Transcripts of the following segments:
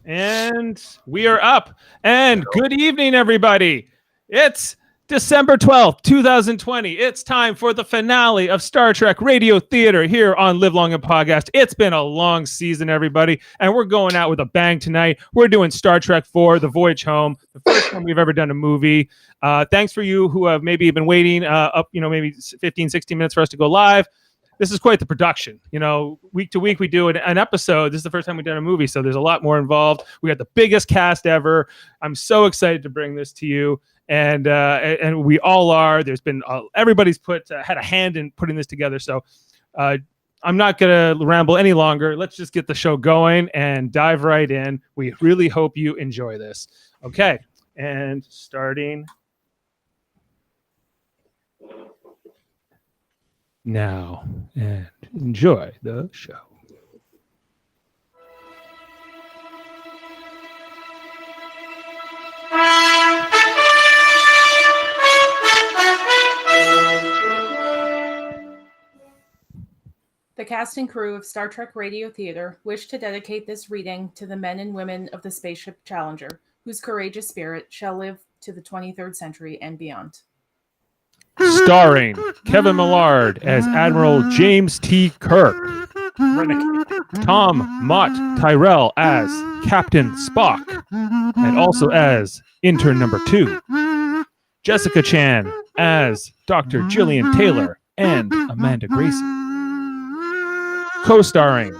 And we are up. And good evening, everybody. It's December 12th, 2020. It's time for the finale of Star Trek Radio Theater here on Live Long and Podcast. It's been a long season, everybody, and we're going out with a bang tonight. We're doing Star Trek 4, The Voyage Home, the first time we've ever done a movie. Thanks for you who have maybe been waiting maybe 15, 16 minutes for us to go live. This is quite the production. Week to week we do an episode. This is the first time we've done a movie, so there's a lot more involved. We got the biggest cast ever. I'm so excited to bring this to you, and we all are. There's been everybody's had a hand in putting this together. So I'm not gonna ramble any longer. Let's just get the show going and dive right in. We really hope you enjoy this. Okay, and starting now, and enjoy the show. The cast and crew of Star Trek Radio Theater wish to dedicate this reading to the men and women of the spaceship Challenger, whose courageous spirit shall live to the 23rd century and beyond. Starring Kevin Millard as Admiral James T. Kirk, Tom Mott Tyrell as Captain Spock, and also as Intern number 2, Jessica Chan as Dr. Gillian Taylor and Amanda Grayson. Co-starring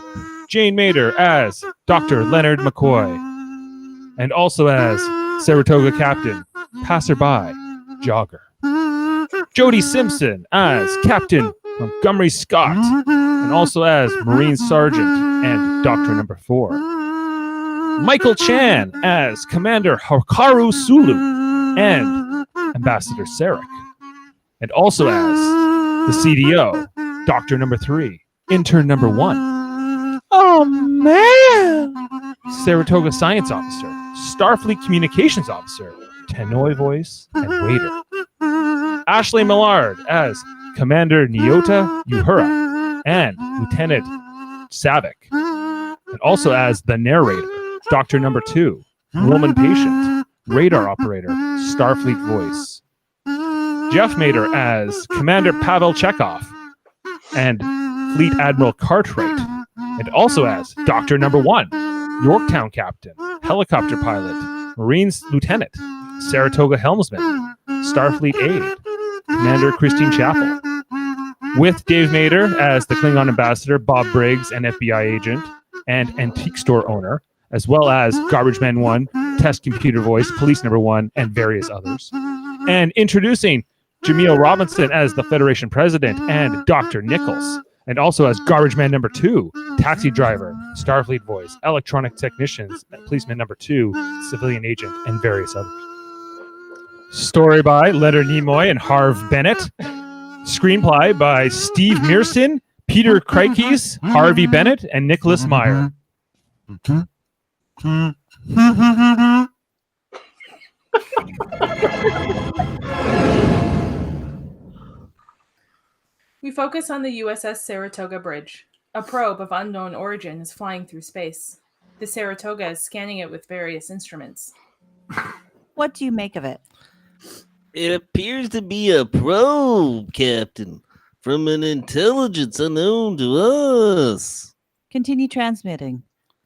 Jane Mader as Dr. Leonard McCoy, and also as Saratoga Captain, Passerby, Jogger. Jody Simpson as Captain Montgomery Scott, and also as Marine Sergeant and Doctor number 4. Michael Chan as Commander Hikaru Sulu and Ambassador Sarek, and also as the CDO, Doctor number 3, Intern number 1. Oh man! Saratoga Science Officer, Starfleet Communications Officer, Nimoy voice, and waiter. Ashley Millard as Commander Nyota Uhura and Lieutenant Savick, and also as the narrator, Doctor number 2, woman patient, radar operator, Starfleet voice. Jeff Mader as Commander Pavel Chekhov and Fleet Admiral Cartwright, and also as Doctor number 1, Yorktown Captain, helicopter pilot, Marines Lieutenant, Saratoga helmsman, Starfleet aide, Commander Christine Chappell, with Dave Mader as the Klingon ambassador, Bob Briggs, an FBI agent and antique store owner, as well as Garbage Man 1, Test Computer Voice, Police Number 1, and various others. And introducing Jameel Robinson as the Federation President and Dr. Nichols, and also as Garbage Man number 2, Taxi Driver, Starfleet Voice, Electronic Technicians, Policeman number 2, Civilian Agent, and various others. Story by Leonard Nimoy and Harve Bennett. Screenplay by Steve Meerson, Peter Krikes, Harvey Bennett, and Nicholas Meyer. We focus on the USS Saratoga Bridge. A probe of unknown origin is flying through space. The Saratoga is scanning it with various instruments. What do you make of it? It appears to be a probe, Captain, from an intelligence unknown to us. Continue transmitting.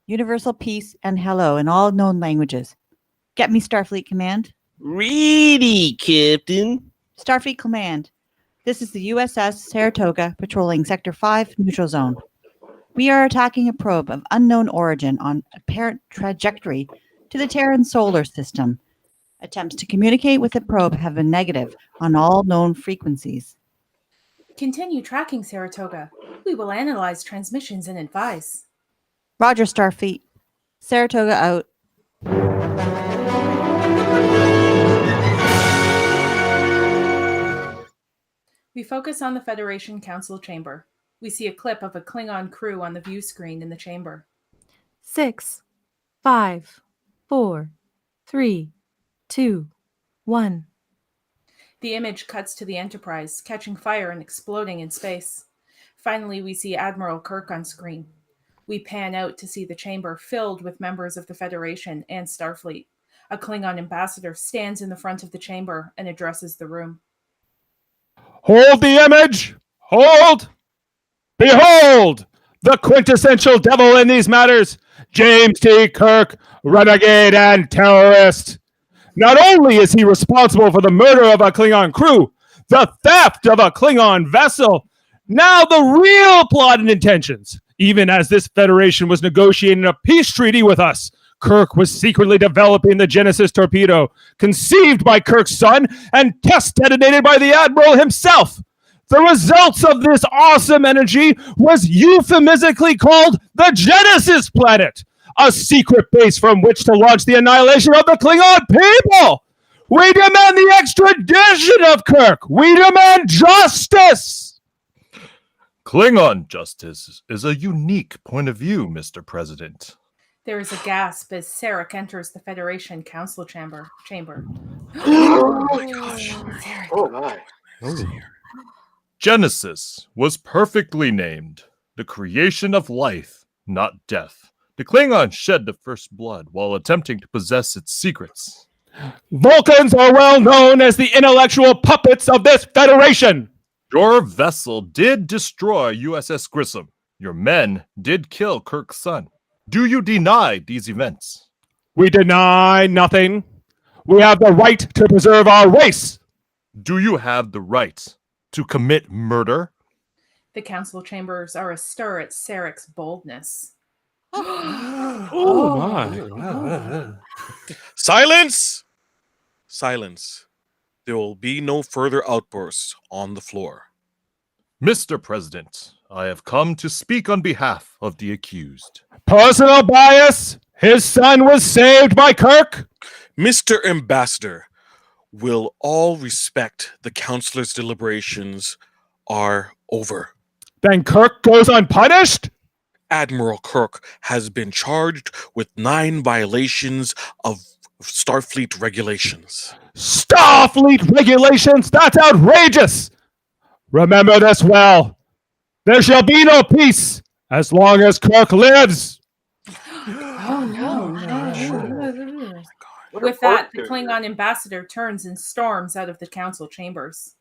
Universal peace and hello in all known languages. Get me Starfleet Command. Ready, Captain. Starfleet Command. This is the USS Saratoga patrolling Sector 5 neutral zone. We are attacking a probe of unknown origin on apparent trajectory to the Terran solar system. Attempts to communicate with the probe have been negative on all known frequencies. Continue tracking Saratoga. We will analyze transmissions and advise. Roger, Starfleet. Saratoga out. We focus on the Federation Council chamber. We see a clip of a Klingon crew on the view screen in the chamber. 6, 5, 4, 3, 2, 1. The image cuts to the Enterprise, catching fire and exploding in space. Finally, we see Admiral Kirk on screen. We pan out to see the chamber filled with members of the Federation and Starfleet. A Klingon ambassador stands in the front of the chamber and addresses the room. Hold the image! Hold! Behold! The quintessential devil in these matters, James T. Kirk, renegade and terrorist. Not only is he responsible for the murder of a Klingon crew, the theft of a Klingon vessel, now the real plot and intentions. Even as this Federation was negotiating a peace treaty with us, Kirk was secretly developing the Genesis torpedo, conceived by Kirk's son and test detonated by the Admiral himself. The results of this awesome energy was euphemistically called the Genesis Planet, a secret base from which to launch the annihilation of the Klingon people. We demand the extradition of Kirk. We demand justice. Klingon justice is a unique point of view, Mr. President. There is a gasp as Sarek enters the Federation Council chamber. Oh my gosh. Oh my. Genesis was perfectly named. The creation of life, not death. The Klingons shed the first blood while attempting to possess its secrets. Vulcans are well known as the intellectual puppets of this Federation. Your vessel did destroy USS Grissom. Your men did kill Kirk's son. Do you deny these events? We deny nothing. We have the right to preserve our race. Do you have the right to commit murder? The council chambers are astir at Sarek's boldness. Oh my. Silence! Silence. There will be no further outbursts on the floor. Mr. President, I have come to speak on behalf of the accused. Personal bias. His son was saved by Kirk. Mr. Ambassador, will all respect the councilor's deliberations are over. Then Kirk goes unpunished? Admiral Kirk has been charged with 9 violations of Starfleet regulations. Starfleet regulations? That's outrageous! Remember this well. There shall be no peace as long as Kirk lives. With that, the Klingon ambassador turns and storms out of the council chambers.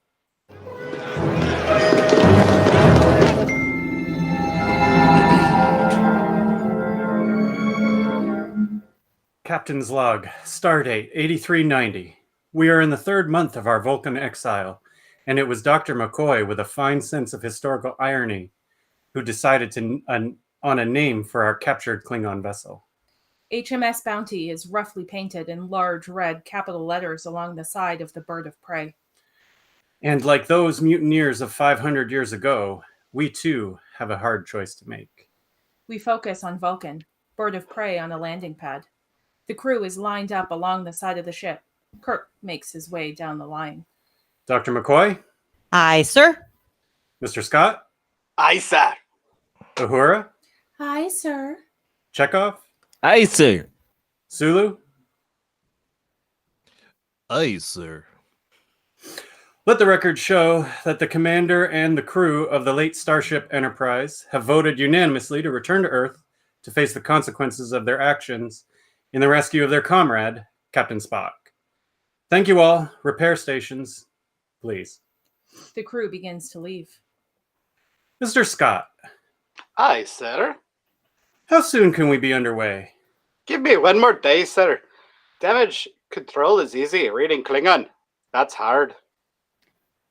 Captain's log, stardate 8390. We are in the 3rd month of our Vulcan exile, and it was Dr. McCoy with a fine sense of historical irony who decided on a name for our captured Klingon vessel. HMS Bounty is roughly painted in large red capital letters along the side of the bird of prey. And like those mutineers of 500 years ago, we too have a hard choice to make. We focus on Vulcan, bird of prey on a landing pad. The crew is lined up along the side of the ship. Kirk makes his way down the line. Dr. McCoy? Aye, sir. Mr. Scott? Aye, sir. Uhura? Hi, sir. Chekhov? Aye, sir. Sulu? Aye, sir. Let the record show that the commander and the crew of the late Starship Enterprise have voted unanimously to return to Earth to face the consequences of their actions in the rescue of their comrade, Captain Spock. Thank you all. Repair stations, please. The crew begins to leave. Mr. Scott, Aye, sir. how soon can we be underway? Give me one more day, sir. Damage control is easy. Reading Klingon, that's hard.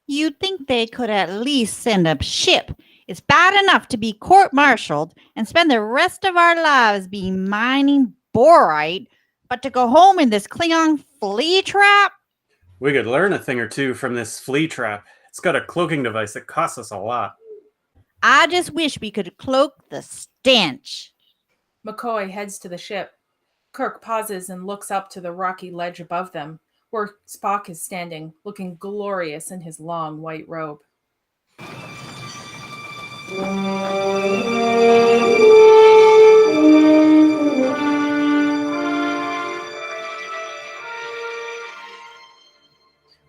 You'd think they could at least send a ship. It's bad enough to be court-martialed and spend the rest of our lives being mining borite, but to go home in this Klingon flea trap? We could learn a thing or two from this flea trap. It's got a cloaking device that costs us a lot. I just wish we could cloak the stench. McCoy heads to the ship. Kirk pauses and looks up to the rocky ledge above them, where Spock is standing, looking glorious in his long white robe.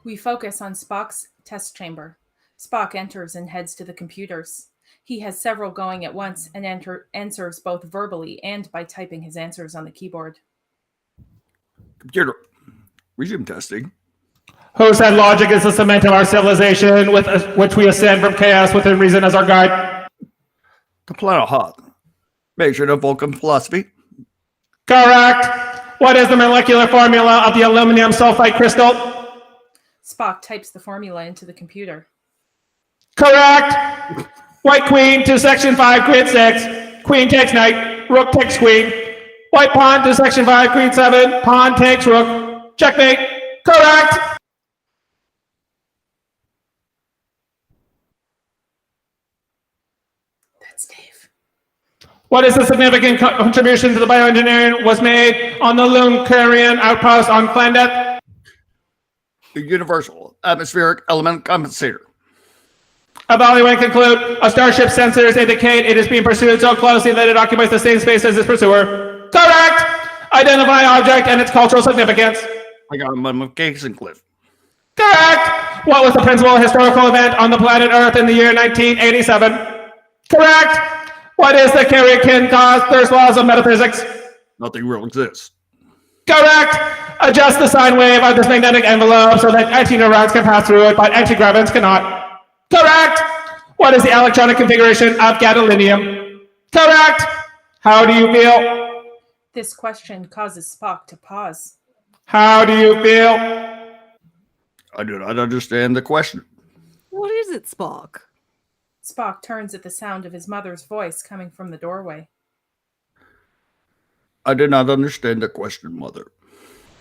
We focus on Spock's test chamber. Spock enters and heads to the computers. He has several going at once and answers both verbally and by typing his answers on the keyboard. Computer, resume testing. Who said logic is the cement of our civilization, with which we ascend from chaos within reason as our guide? The planet Hoth. Measured of Vulcan philosophy. Correct. What is the molecular formula of the aluminum sulfide crystal? Spock types the formula into the computer. Correct. White queen to section 5, grid 6. Queen takes knight. Rook takes queen. White pawn to section 5, queen 7. Pawn takes rook. Checkmate. Correct. That's Dave. What is the significant contribution to the bioengineering was made on the Luncarian outpost on Clandet? The universal atmospheric element compensator. Evaluate and conclude. A starship's sensors indicate it is being pursued so closely that it occupies the same space as its pursuer. Correct. Identify object and its cultural significance. I got a mummification cliff. Correct. What was the principal historical event on the planet Earth in the year 1987? Correct. What is the Kirikin cause thirst laws of metaphysics? Nothing real exists. Correct. Adjust the sine wave of this magnetic envelope so that antineurons can pass through it, but antigravitons cannot. Correct. What is the electronic configuration of gadolinium? Correct. How do you feel? This question causes Spock to pause. How do you feel? I do not understand the question. What is it, Spock? Spock turns at the sound of his mother's voice coming from the doorway. I did not understand the question, Mother.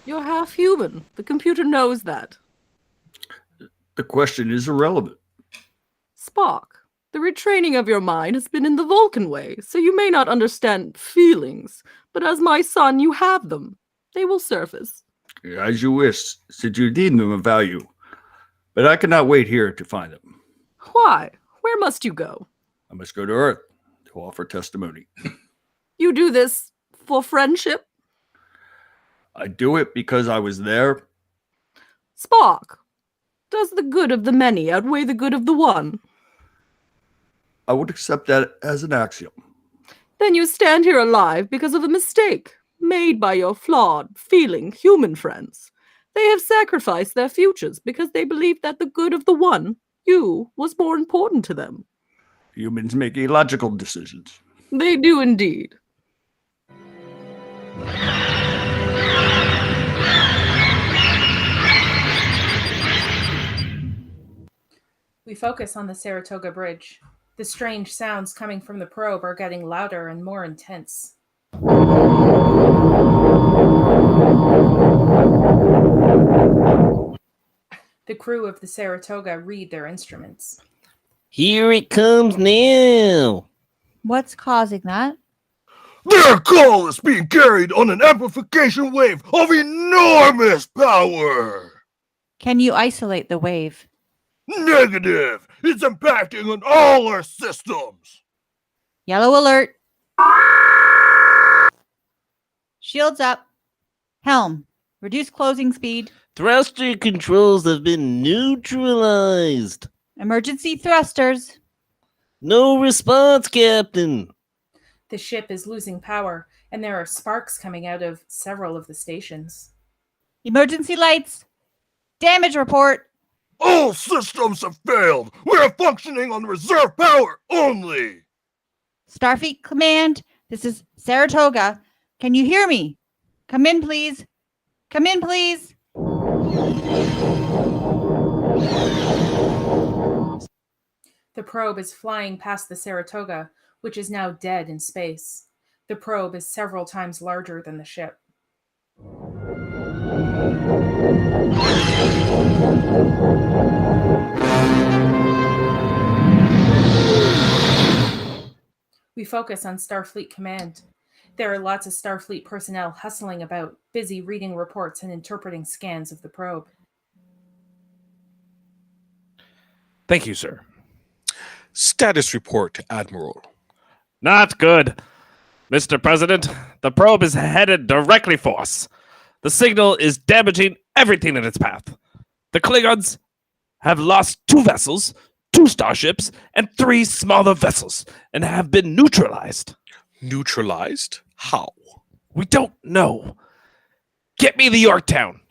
You're half human. The computer knows that. The question is irrelevant. Spock, the retraining of your mind has been in the Vulcan way, so you may not understand feelings, but as my son, you have them. They will surface. As you wish, since you deem them of value. But I cannot wait here to find them. Why? Where must you go? I must go to Earth to offer testimony. You do this for friendship? I do it because I was there. Spock, does the good of the many outweigh the good of the one? I would accept that as an axiom. Then you stand here alive because of a mistake made by your flawed, feeling human friends. They have sacrificed their futures because they believed that the good of the one, you, was more important to them. Humans make illogical decisions. They do indeed. We focus on the Saratoga Bridge. The strange sounds coming from the probe are getting louder and more intense. The crew of the Saratoga read their instruments. Here it comes now. What's causing that? Their call is being carried on an amplification wave of enormous power. Can you isolate the wave? Negative. It's impacting on all our systems. Yellow alert. Shields up. Helm. Reduce closing speed. Thruster controls have been neutralized. Emergency thrusters. No response, Captain. The ship is losing power, and there are sparks coming out of several of the stations. Emergency lights. Damage report. All systems have failed. We are functioning on reserve power only. Starfleet Command. This is Saratoga. Can you hear me? Come in, please. Come in, please. The probe is flying past the Saratoga, which is now dead in space. The probe is several times larger than the ship. We focus on Starfleet Command. There are lots of Starfleet personnel hustling about, busy reading reports and interpreting scans of the probe. Thank you, sir. Status report, Admiral. Not good. Mr. President, the probe is headed directly for us. The signal is damaging everything in its path. The Klingons have lost 2 vessels, 2 starships, and 3 smaller vessels, and have been neutralized. Neutralized? How? We don't know. Get me the Yorktown.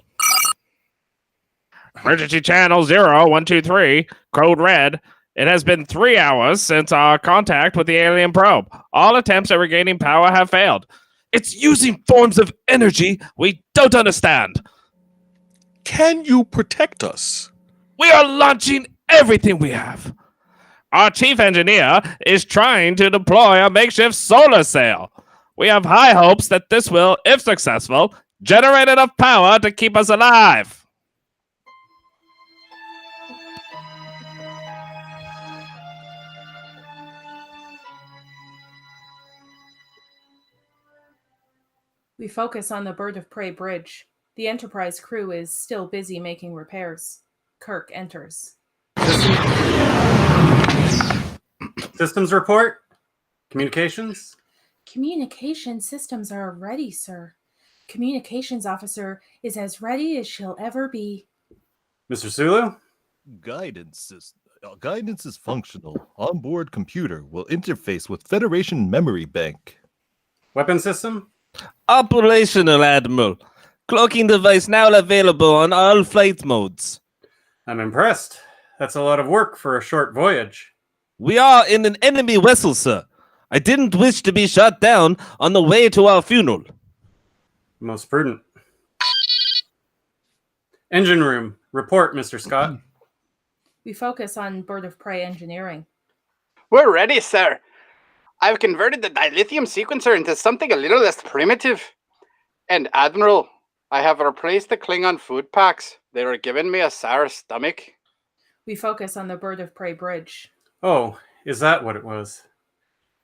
Emergency channel 0123, code red. It has been 3 hours since our contact with the alien probe. All attempts at regaining power have failed. It's using forms of energy we don't understand. Can you protect us? We are launching everything we have. Our chief engineer is trying to deploy a makeshift solar sail. We have high hopes that this will, if successful, generate enough power to keep us alive. We focus on the Bird of Prey bridge. The Enterprise crew is still busy making repairs. Kirk enters. Systems report? Communications? Communication systems are ready, sir. Communications officer is as ready as she'll ever be. Mr. Sulu? Guidance is functional. Onboard computer will interface with Federation memory bank. Weapon system? Operational, Admiral. Cloaking device now available on all flight modes. I'm impressed. That's a lot of work for a short voyage. We are in an enemy vessel, sir. I didn't wish to be shot down on the way to our funeral. Most prudent. Engine room. Report, Mr. Scott. We focus on Bird of Prey engineering. We're ready, sir. I've converted the dilithium sequencer into something a little less primitive. And Admiral, I have replaced the Klingon food packs. They were giving me a sour stomach. We focus on the Bird of Prey bridge. Oh, is that what it was?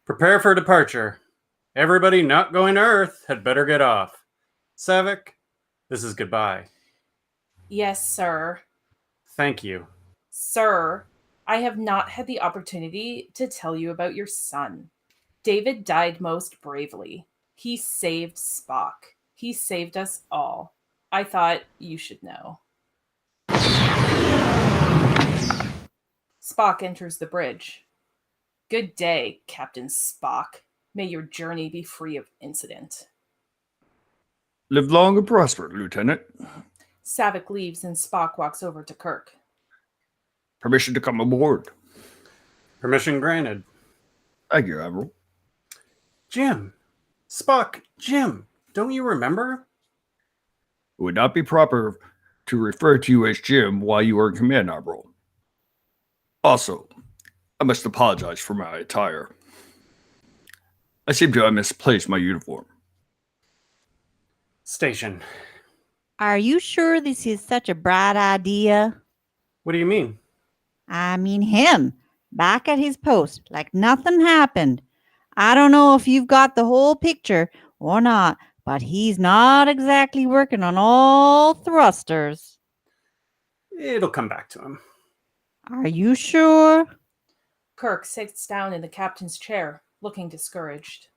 Prepare for departure. Everybody not going to Earth had better get off. Sarek, this is goodbye. Yes, sir. Thank you. Sir, I have not had the opportunity to tell you about your son. David died most bravely. He saved Spock. He saved us all. I thought you should know. Spock enters the bridge. Good day, Captain Spock. May your journey be free of incident. Live long and prosper, Lieutenant. Sarek leaves and Spock walks over to Kirk. Permission to come aboard. Permission granted. Thank you, Admiral. Jim. Spock, Jim, don't you remember? It would not be proper to refer to you as Jim while you are in command, Admiral. Also, I must apologize for my attire. I seem to have misplaced my uniform. Station. Are you sure this is such a bright idea? What do you mean? I mean him, back at his post, like nothing happened. I don't know if you've got the whole picture or not, but he's not exactly working on all thrusters. It'll come back to him. Are you sure? Kirk sits down in the captain's chair, looking discouraged.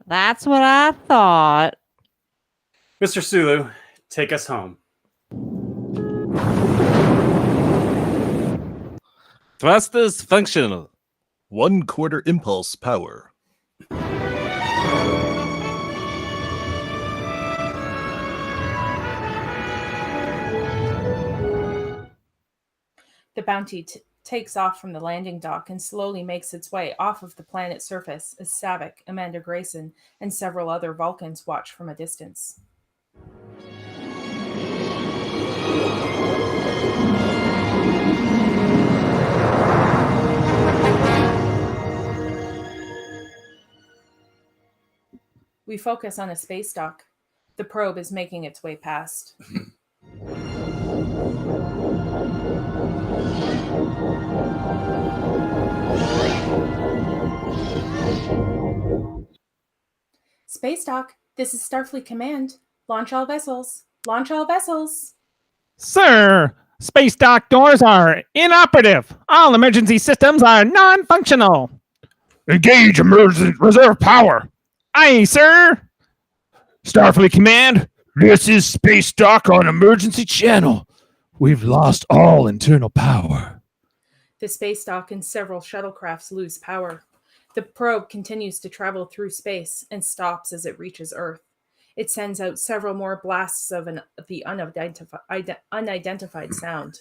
That's what I thought. Mr. Sulu, take us home. Thrusters functional. 1/4 impulse power. The Bounty takes off from the landing dock and slowly makes its way off of the planet's surface as Sarek, Amanda Grayson, and several other Vulcans watch from a distance. We focus on a space dock. The probe is making its way past. Space dock, this is Starfleet Command. Launch all vessels. Launch all vessels. Sir, space dock doors are inoperative. All emergency systems are non-functional. Engage emergency reserve power. Aye, sir. Starfleet Command, this is space dock on emergency channel. We've lost all internal power. The space dock and several shuttlecrafts lose power. The probe continues to travel through space and stops as it reaches Earth. It sends out several more blasts of the unidentified sound.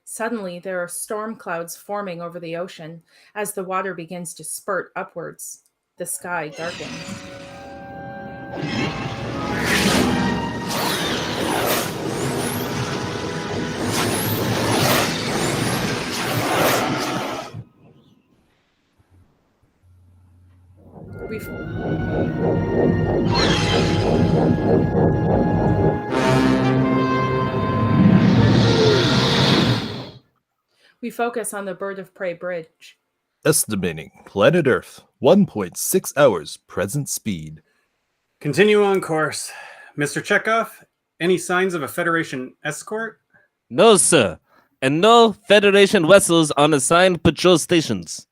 Suddenly, there are storm clouds forming over the ocean as the water begins to spurt upwards. The sky darkens. We focus on the Bird of Prey bridge. Estimating planet Earth, 1.6 hours present speed. Continue on course. Mr. Chekhov, any signs of a Federation escort? No, sir. And no Federation vessels on assigned patrol stations.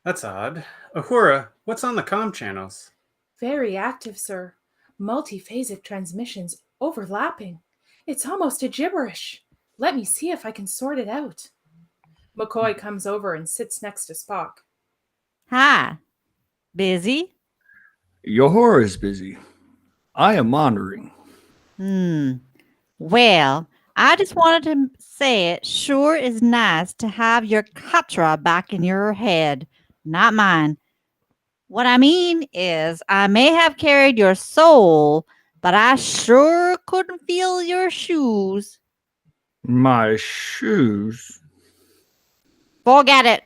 That's odd. Uhura, what's on the comm channels? Very active, sir. Multi-phasic transmissions overlapping. It's almost a gibberish. Let me see if I can sort it out. McCoy comes over and sits next to Spock. Hi. Busy? Uhura is busy. I am monitoring. Well, I just wanted to say it sure is nice to have your katra back in your head, not mine. What I mean is, I may have carried your soul, but I sure couldn't feel your shoes. My shoes? Forget it.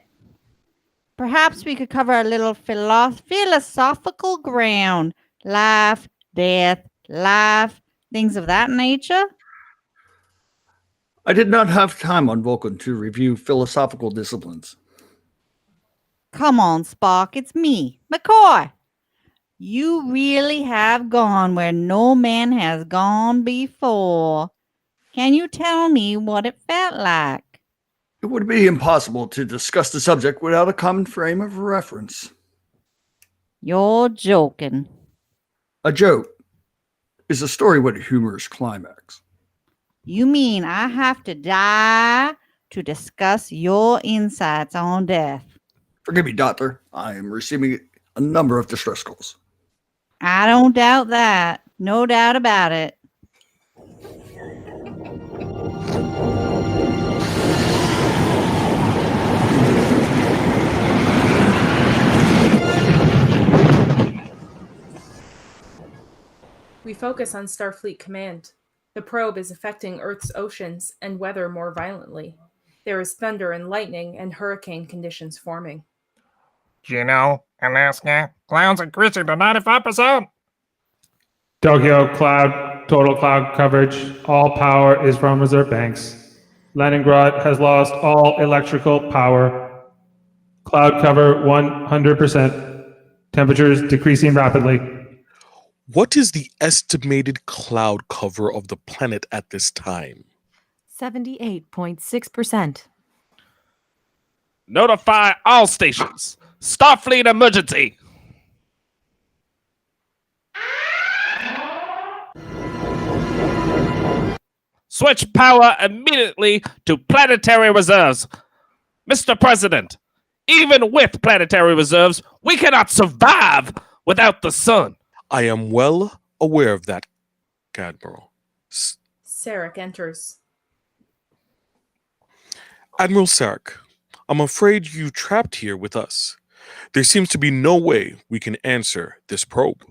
Perhaps we could cover a little philosophical ground. Life, death, things of that nature. I did not have time on Vulcan to review philosophical disciplines. Come on, Spock, it's me, McCoy. You really have gone where no man has gone before. Can you tell me what it felt like? It would be impossible to discuss the subject without a common frame of reference. You're joking. A joke is a story with a humorous climax. You mean I have to die to discuss your insights on death? Forgive me, Doctor. I am receiving a number of distress calls. I don't doubt that. No doubt about it. We focus on Starfleet Command. The probe is affecting Earth's oceans and weather more violently. There is thunder and lightning and hurricane conditions forming. Do you know, Alaska, clouds increasing to 95%. Tokyo, cloud, total cloud coverage. All power is from reserve banks. Leningrad has lost all electrical power. Cloud cover 100%. Temperatures decreasing rapidly. What is the estimated cloud cover of the planet at this time? 78.6%. Notify all stations. Starfleet emergency. Switch power immediately to planetary reserves. Mr. President, even with planetary reserves, we cannot survive without the sun. I am well aware of that, Admiral. Sarek enters. Admiral Sarek, I'm afraid you trapped here with us. There seems to be no way we can answer this probe.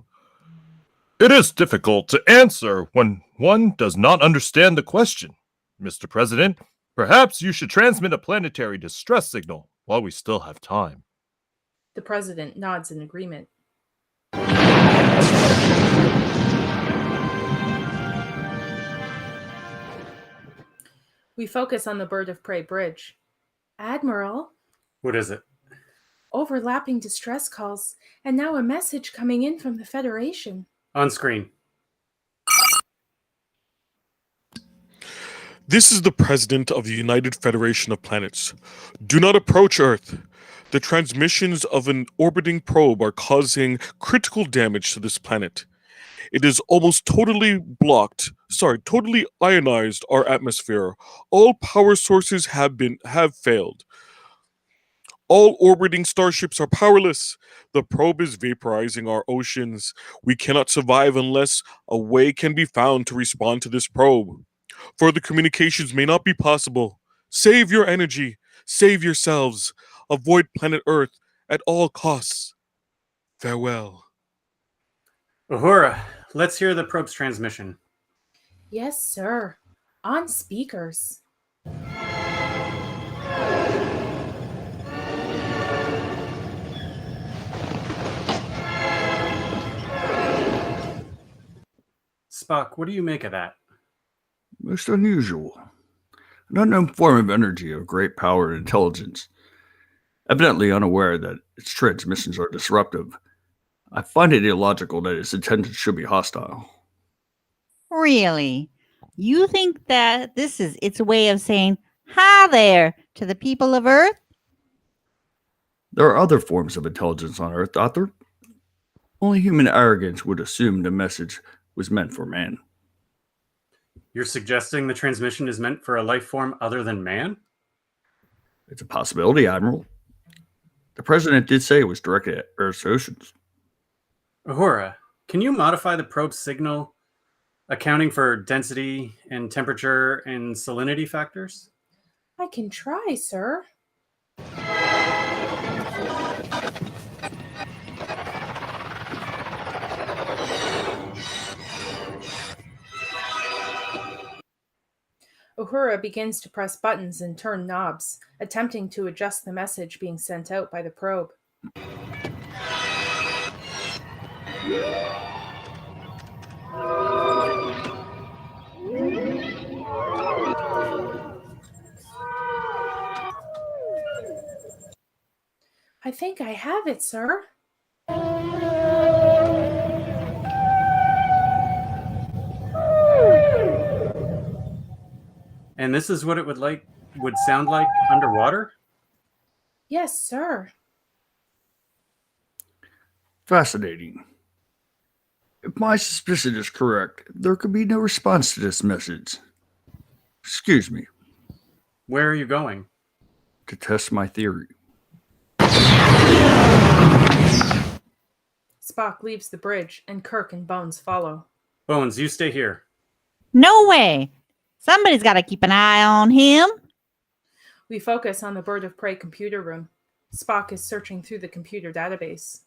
It is difficult to answer when one does not understand the question. Mr. President, perhaps you should transmit a planetary distress signal while we still have time. The President nods in agreement. We focus on the Bird of Prey bridge. Admiral, What is it? overlapping distress calls, and now a message coming in from the Federation. On screen. This is the President of the United Federation of Planets. Do not approach Earth. The transmissions of an orbiting probe are causing critical damage to this planet. It is almost totally ionized our atmosphere. All power sources have failed. All orbiting starships are powerless. The probe is vaporizing our oceans. We cannot survive unless a way can be found to respond to this probe. Further communications may not be possible. Save your energy. Save yourselves. Avoid planet Earth at all costs. Farewell. Uhura, let's hear the probe's transmission. Yes, sir. On speakers. Spock, what do you make of that? Most unusual. An unknown form of energy of great power and intelligence. Evidently unaware that its transmissions are disruptive. I find it illogical that its intentions should be hostile. Really? You think that this is its way of saying, hi there, to the people of Earth? There are other forms of intelligence on Earth, Doctor. Only human arrogance would assume the message was meant for man. You're suggesting the transmission is meant for a life form other than man? It's a possibility, Admiral. The President did say it was directed at Earth's oceans. Uhura, can you modify the probe's signal, accounting for density and temperature and salinity factors? I can try, sir. Uhura begins to press buttons and turn knobs, attempting to adjust the message being sent out by the probe. I think I have it, sir. And this is what it would sound like underwater? Yes, sir. Fascinating. If my suspicion is correct, there could be no response to this message. Excuse me. Where are you going? To test my theory. Spock leaves the bridge, and Kirk and Bones follow. Bones, you stay here. No way. Somebody's got to keep an eye on him. We focus on the Bird of Prey computer room. Spock is searching through the computer database.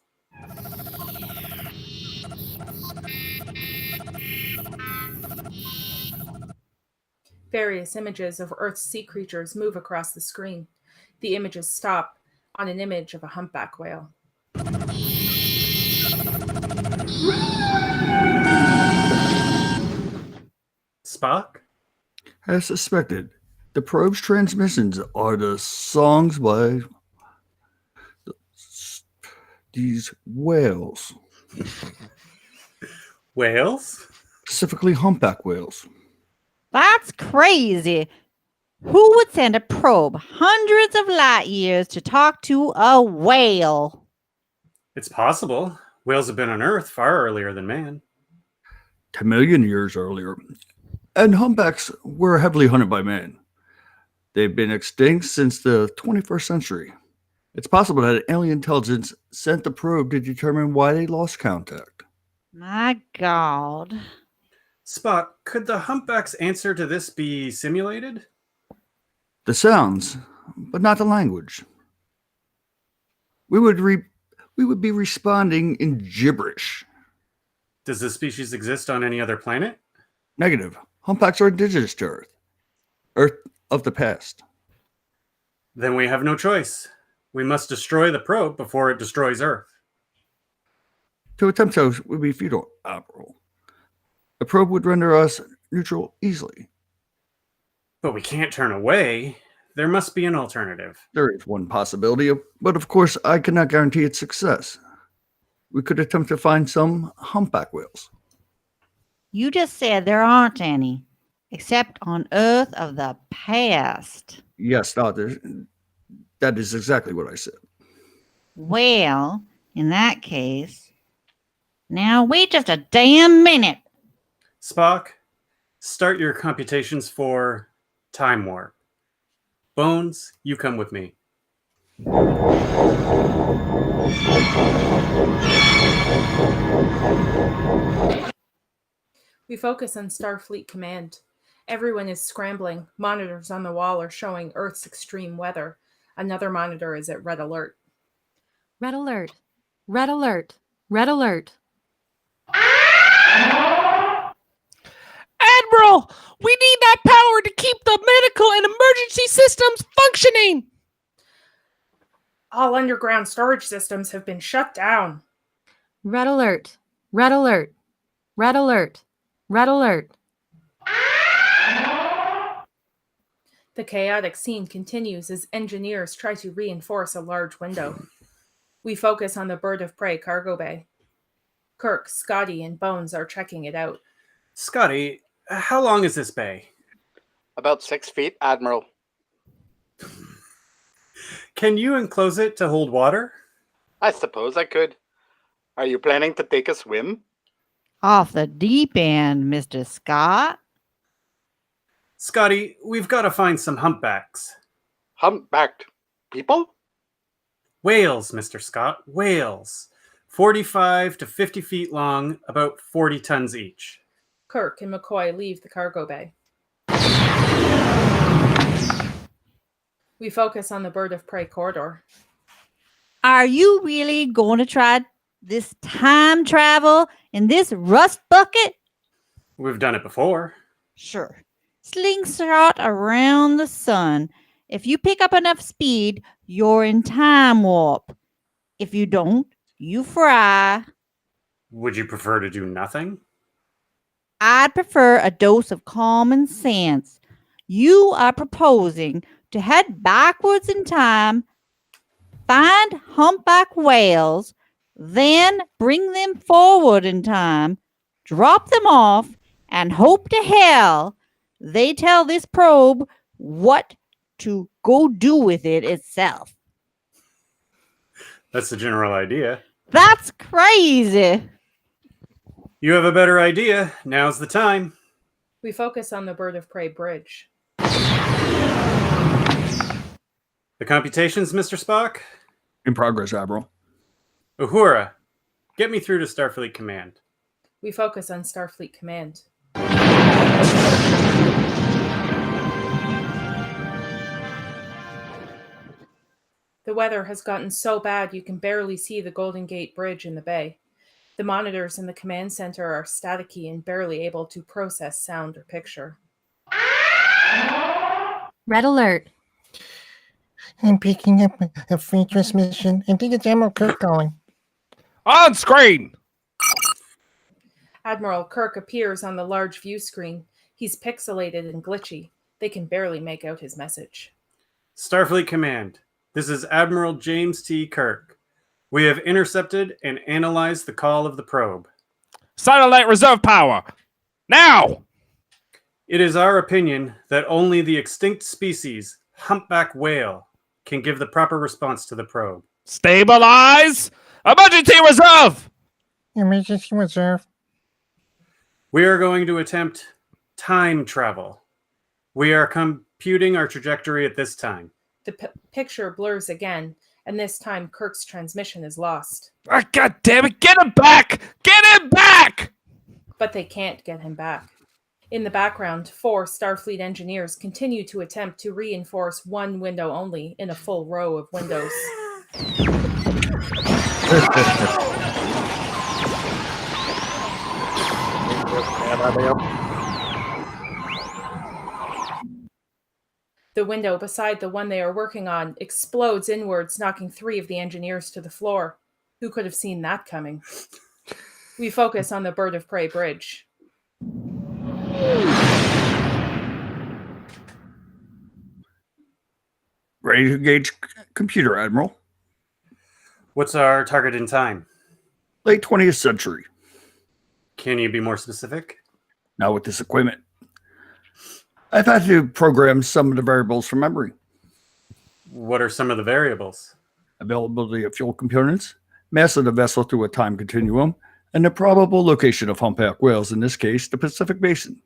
Various images of Earth's sea creatures move across the screen. The images stop on an image of a humpback whale. Spock? As suspected, the probe's transmissions are the songs by these whales. Whales? Specifically humpback whales. That's crazy. Who would send a probe hundreds of light years to talk to a whale? It's possible. Whales have been on Earth far earlier than man. 10 million years earlier. And humpbacks were heavily hunted by man. They've been extinct since the 21st century. It's possible that an alien intelligence sent the probe to determine why they lost contact. My God. Spock, could the humpback's answer to this be simulated? The sounds, but not the language. We would be responding in gibberish. Does this species exist on any other planet? Negative. Humpbacks are indigenous to Earth. Earth of the past. Then we have no choice. We must destroy the probe before it destroys Earth. To attempt so would be futile, Admiral. The probe would render us neutral easily. But we can't turn away. There must be an alternative. There is one possibility, but of course I cannot guarantee its success. We could attempt to find some humpback whales. You just said there aren't any, except on Earth of the past. Yes, Doctor. That is exactly what I said. Well, in that case, Now wait just a damn minute. Spock, start your computations for time warp. Bones, you come with me. We focus on Starfleet Command. Everyone is scrambling. Monitors on the wall are showing Earth's extreme weather. Another monitor is at red alert. Red alert. Red alert. Red alert. Admiral, we need that power to keep the medical and emergency systems functioning. All underground storage systems have been shut down. Red alert. Red alert. Red alert. Red alert. The chaotic scene continues as engineers try to reinforce a large window. We focus on the bird of prey cargo bay. Kirk, Scotty, and Bones are checking it out. Scotty, how long is this bay? About 6 feet, Admiral. Can you enclose it to hold water? I suppose I could. Are you planning to take a swim? Off the deep end, Mr. Scott. Scotty, we've got to find some humpbacks. Humpbacked people? Whales, Mr. Scott, whales. 45 to 50 feet long, about 40 tons each. Kirk and McCoy leave the cargo bay. We focus on the bird of prey corridor. Are you really going to try this time travel in this rust bucket? We've done it before. Sure. Slingshot around the sun. If you pick up enough speed, you're in time warp. If you don't, you fry. Would you prefer to do nothing? I'd prefer a dose of common sense. You are proposing to head backwards in time, find humpback whales, then bring them forward in time, drop them off, and hope to hell they tell this probe what to go do with it itself. That's the general idea. That's crazy. You have a better idea. Now's the time. We focus on the bird of prey bridge. The computations, Mr. Spock? In progress, Admiral. Uhura, get me through to Starfleet Command. We focus on Starfleet Command. The weather has gotten so bad you can barely see the Golden Gate Bridge in the bay. The monitors in the command center are staticky and barely able to process sound or picture. Red alert. I'm picking up a free transmission. I think it's Admiral Kirk calling. On screen. Admiral Kirk appears on the large view screen. He's pixelated and glitchy. They can barely make out his message. Starfleet Command, this is Admiral James T. Kirk. We have intercepted and analyzed the call of the probe. Satellite reserve power. Now. It is our opinion that only the extinct species, humpback whale, can give the proper response to the probe. Stabilize. Emergency reserve. Emergency reserve. We are going to attempt time travel. We are computing our trajectory at this time. The picture blurs again, and this time Kirk's transmission is lost. Oh, God damn it. Get him back. Get him back. But they can't get him back. In the background, 4 Starfleet engineers continue to attempt to reinforce one window only in a full row of windows. The window beside the one they are working on explodes inwards, knocking 3 of the engineers to the floor. Who could have seen that coming? We focus on the bird of prey bridge. Ready to engage computer, Admiral. What's our target in time? Late 20th century. Can you be more specific? Now with this equipment, I've had to program some of the variables from memory. What are some of the variables? Availability of fuel components, mass of the vessel through a time continuum, and the probable location of humpback whales, in this case, the Pacific Basin.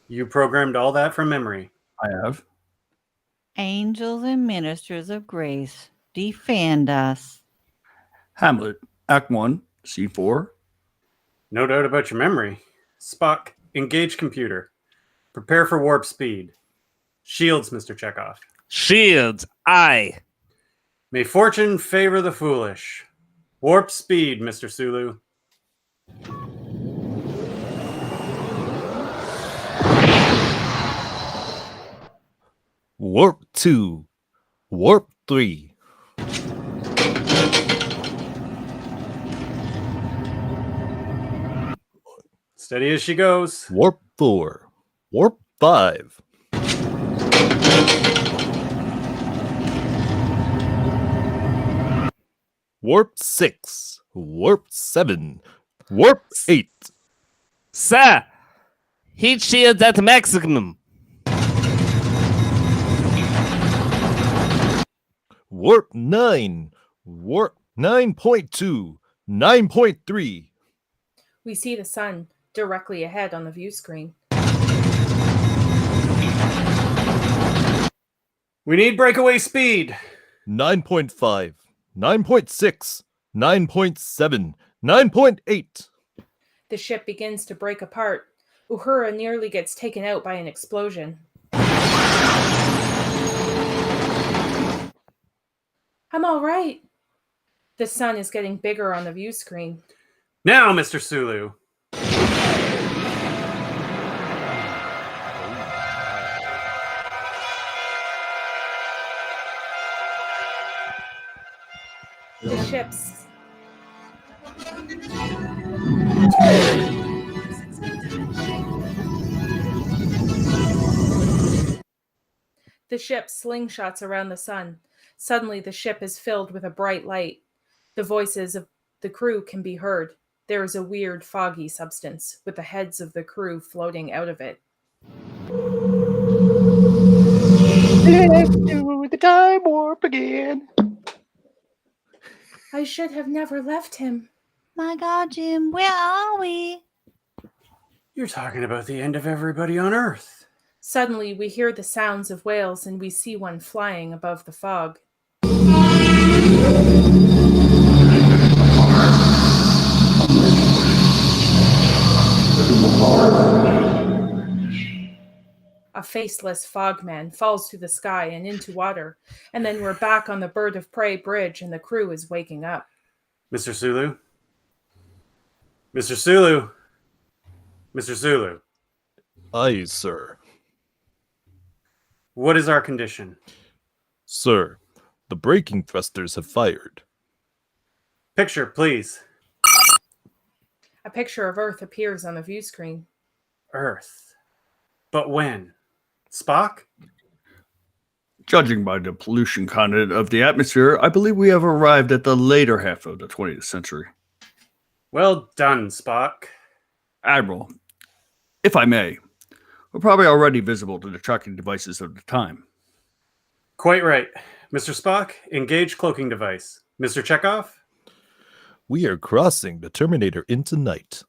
You programmed all that from memory. I have. Angels and ministers of grace, defend us. Hamlet, Act 1, Scene 4. No doubt about your memory. Spock, engage computer. Prepare for warp speed. Shields, Mr. Chekhov. Shields, aye. May fortune favor the foolish. Warp speed, Mr. Sulu. Warp 2. Warp 3. Steady as she goes. Warp 4. Warp 5. Warp 6. Warp 7. Warp 8. Sir, heat shields at maximum. Warp 9. Warp 9.2. 9.3. We see the sun directly ahead on the view screen. We need breakaway speed. 9.5. 9.6. 9.7. 9.8. The ship begins to break apart. Uhura nearly gets taken out by an explosion. I'm all right. The sun is getting bigger on the view screen. Now, Mr. Sulu. The ships. The ship slingshots around the sun. Suddenly, the ship is filled with a bright light. The voices of the crew can be heard. There is a weird, foggy substance, with the heads of the crew floating out of it. Let's do the time warp again. I should have never left him. My God, Jim, where are we? You're talking about the end of everybody on Earth. Suddenly, we hear the sounds of whales and we see one flying above the fog. A faceless fogman falls through the sky and into water, and then we're back on the Bird of Prey bridge and the crew is waking up. Mr. Sulu? Mr. Sulu? Mr. Sulu? Aye, sir. What is our condition? Sir, the braking thrusters have fired. Picture, please. A picture of Earth appears on the view screen. Earth. But when? Spock? Judging by the pollution content of the atmosphere, I believe we have arrived at the later half of the 20th century. Well done, Spock. Admiral, if I may, we're probably already visible to the tracking devices of the time. Quite right. Mr. Spock, engage cloaking device. Mr. Chekhov? We are crossing the Terminator into night.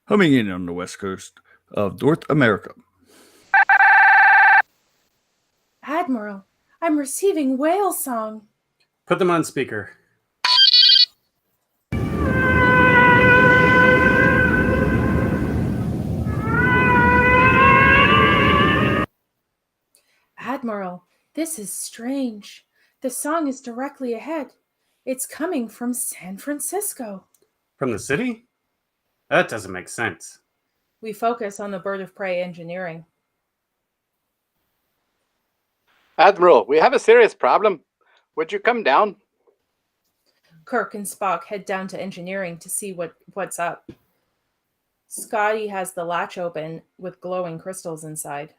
Humming in on the west coast of North America. Admiral, I'm receiving whale song. Put them on speaker. Admiral, this is strange. The song is directly ahead. It's coming from San Francisco. From the city? That doesn't make sense. We focus on the Bird of Prey engineering. Admiral, we have a serious problem. Would you come down? Kirk and Spock head down to engineering to see what's up. Scotty has the latch open with glowing crystals inside.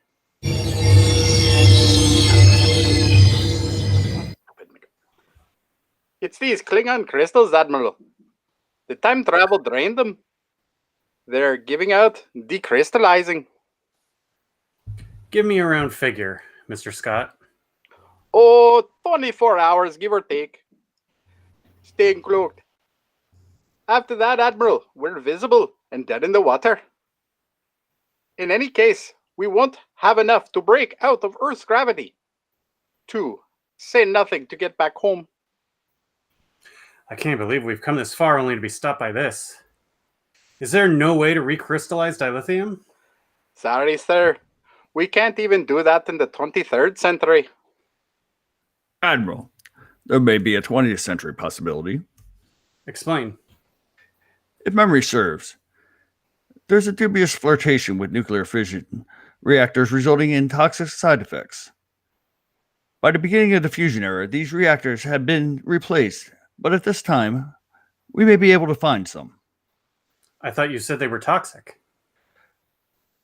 It's these Klingon crystals, Admiral. The time travel drained them. They're giving out, decrystallizing. Give me a round figure, Mr. Scott. Oh, 24 hours, give or take. Staying cloaked. After that, Admiral, we're visible and dead in the water. In any case, we won't have enough to break out of Earth's gravity. 2. Say nothing to get back home. I can't believe we've come this far only to be stopped by this. Is there no way to recrystallize dilithium? Sorry, sir. We can't even do that in the 23rd century. Admiral, there may be a 20th century possibility. Explain. If memory serves, there's a dubious flirtation with nuclear fission reactors resulting in toxic side effects. By the beginning of the fusion era, these reactors had been replaced, but at this time, we may be able to find some. I thought you said they were toxic.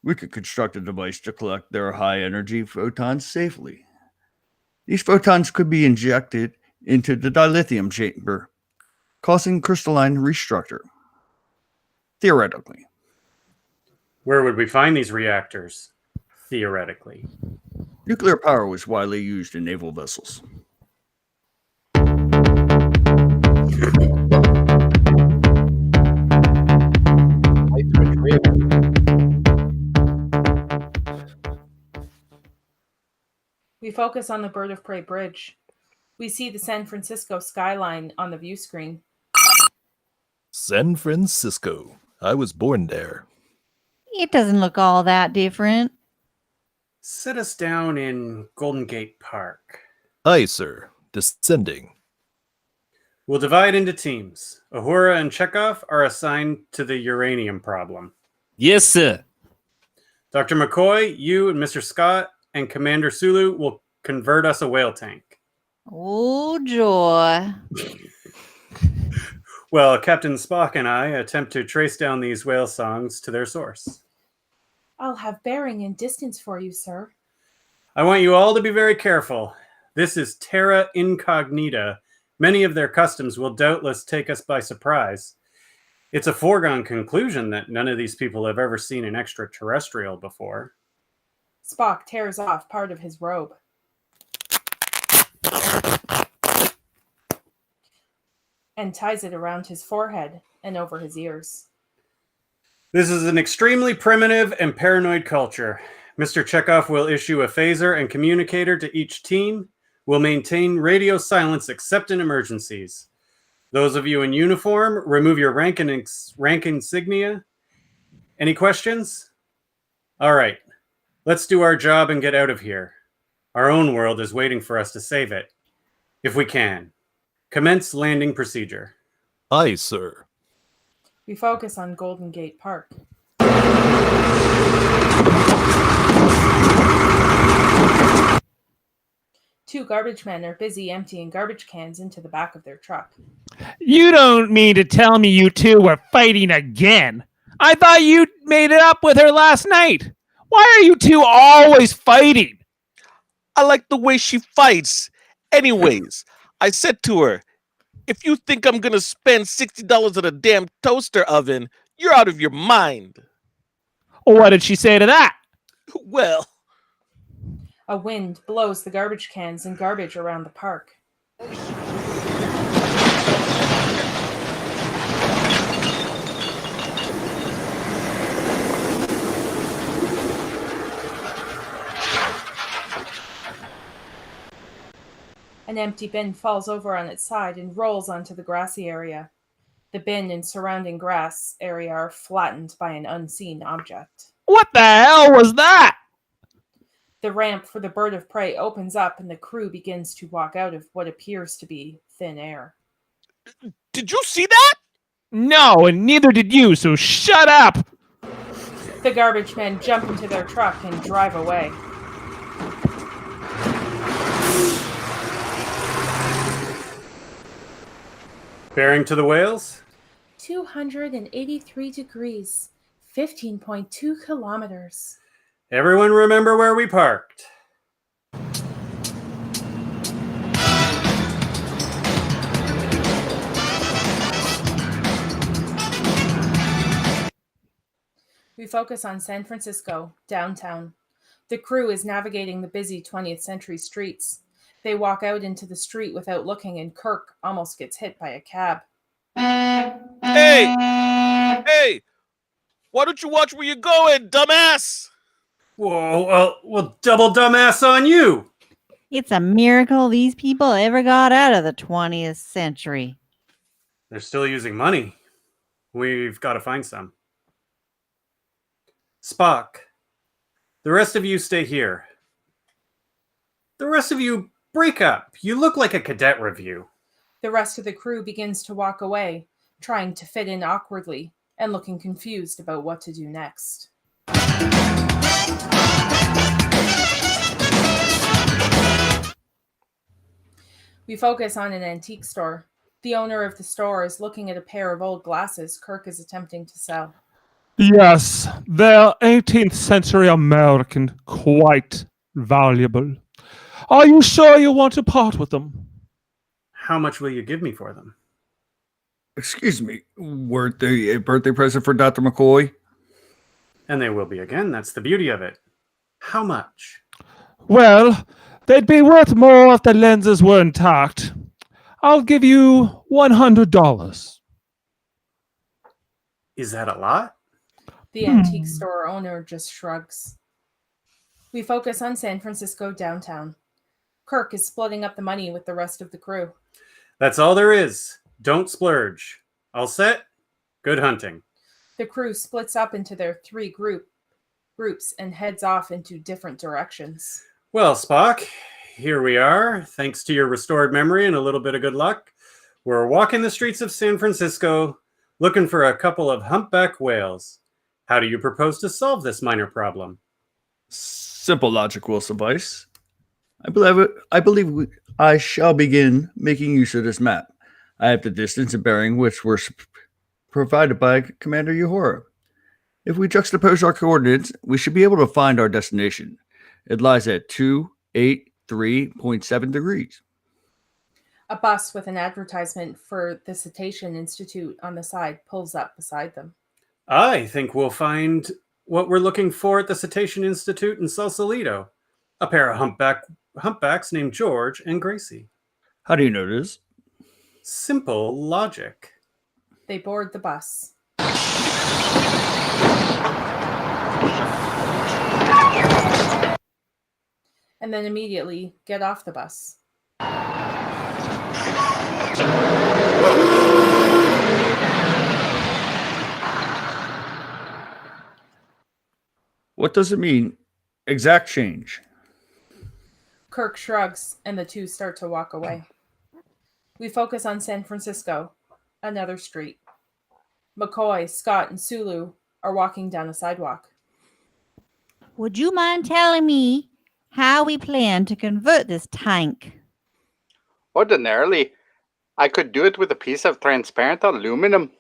We could construct a device to collect their high-energy photons safely. These photons could be injected into the dilithium chamber, causing crystalline restructure. Theoretically. Where would we find these reactors? Theoretically. Nuclear power was widely used in naval vessels. We focus on the Bird of Prey Bridge. We see the San Francisco skyline on the view screen. San Francisco. I was born there. It doesn't look all that different. Sit us down in Golden Gate Park. Aye, sir. Descending. We'll divide into teams. Uhura and Chekhov are assigned to the uranium problem. Yes, sir. Dr. McCoy, you and Mr. Scott and Commander Sulu will convert us a whale tank. Oh, joy. Well, Captain Spock and I attempt to trace down these whale songs to their source. I'll have bearing and distance for you, sir. I want you all to be very careful. This is terra incognita. Many of their customs will doubtless take us by surprise. It's a foregone conclusion that none of these people have ever seen an extraterrestrial before. Spock tears off part of his robe. And ties it around his forehead and over his ears. This is an extremely primitive and paranoid culture. Mr. Chekhov will issue a phaser and communicator to each team. We'll maintain radio silence except in emergencies. Those of you in uniform, remove your rank insignia. Any questions? All right, let's do our job and get out of here. Our own world is waiting for us to save it. If we can. Commence landing procedure. Aye, sir. We focus on Golden Gate Park. Two garbage men are busy emptying garbage cans into the back of their truck. You don't mean to tell me you two were fighting again? I thought you made it up with her last night. Why are you two always fighting? I like the way she fights. Anyways, I said to her, if you think I'm going to spend $60 at a damn toaster oven, you're out of your mind. What did she say to that? Well, A wind blows the garbage cans and garbage around the park. An empty bin falls over on its side and rolls onto the grassy area. The bin and surrounding grass area are flattened by an unseen object. What the hell was that? The ramp for the bird of prey opens up and the crew begins to walk out of what appears to be thin air. did you see that? No, and neither did you, so shut up! The garbage men jump into their truck and drive away. Bearing to the whales? 283 degrees, 15.2 kilometers. Everyone remember where we parked. We focus on San Francisco, downtown. The crew is navigating the busy 20th century streets. They walk out into the street without looking, and Kirk almost gets hit by a cab. Hey! Why don't you watch where you're going, dumbass? Whoa, well, double dumbass on you. It's a miracle these people ever got out of the 20th century. They're still using money. We've got to find some. Spock, the rest of you stay here. The rest of you break up. You look like a cadet review. The rest of the crew begins to walk away, trying to fit in awkwardly and looking confused about what to do next. We focus on an antique store. The owner of the store is looking at a pair of old glasses Kirk is attempting to sell. Yes, they're 18th century American, quite valuable. Are you sure you want to part with them? How much will you give me for them? Excuse me, weren't they a birthday present for Dr. McCoy? And they will be again. That's the beauty of it. How much? Well, they'd be worth more if the lenses were intact. I'll give you $100. Is that a lot? The antique store owner just shrugs. We focus on San Francisco downtown. Kirk is splitting up the money with the rest of the crew. That's all there is. Don't splurge. All set? Good hunting. The crew splits up into their three groups and heads off into different directions. Well, Spock, here we are. Thanks to your restored memory and a little bit of good luck, we're walking the streets of San Francisco looking for a couple of humpback whales. How do you propose to solve this minor problem? Simple logic will suffice. I shall begin making use of this map. I have the distance and bearing which were provided by Commander Uhura. If we juxtapose our coordinates, we should be able to find our destination. It lies at 283.7 degrees. A bus with an advertisement for the Cetacean Institute on the side pulls up beside them. I think we'll find what we're looking for at the Cetacean Institute in Sausalito. A pair of humpbacks named George and Gracie. How do you know this? Simple logic. They board the bus. And then immediately get off the bus. What does it mean? Exact change. Kirk shrugs, and the two start to walk away. We focus on San Francisco, another street. McCoy, Scott, and Sulu are walking down a sidewalk. Would you mind telling me how we plan to convert this tank? Ordinarily, I could do it with a piece of transparent aluminum.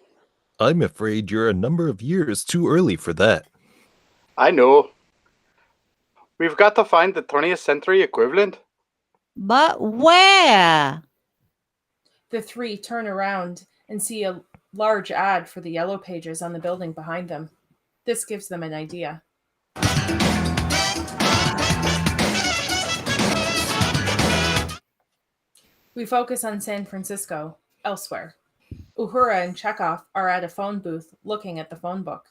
I'm afraid you're a number of years too early for that. I know. We've got to find the 20th century equivalent. But where? The three turn around and see a large ad for the Yellow Pages on the building behind them. This gives them an idea. We focus on San Francisco, elsewhere. Uhura and Chekhov are at a phone booth looking at the phone book.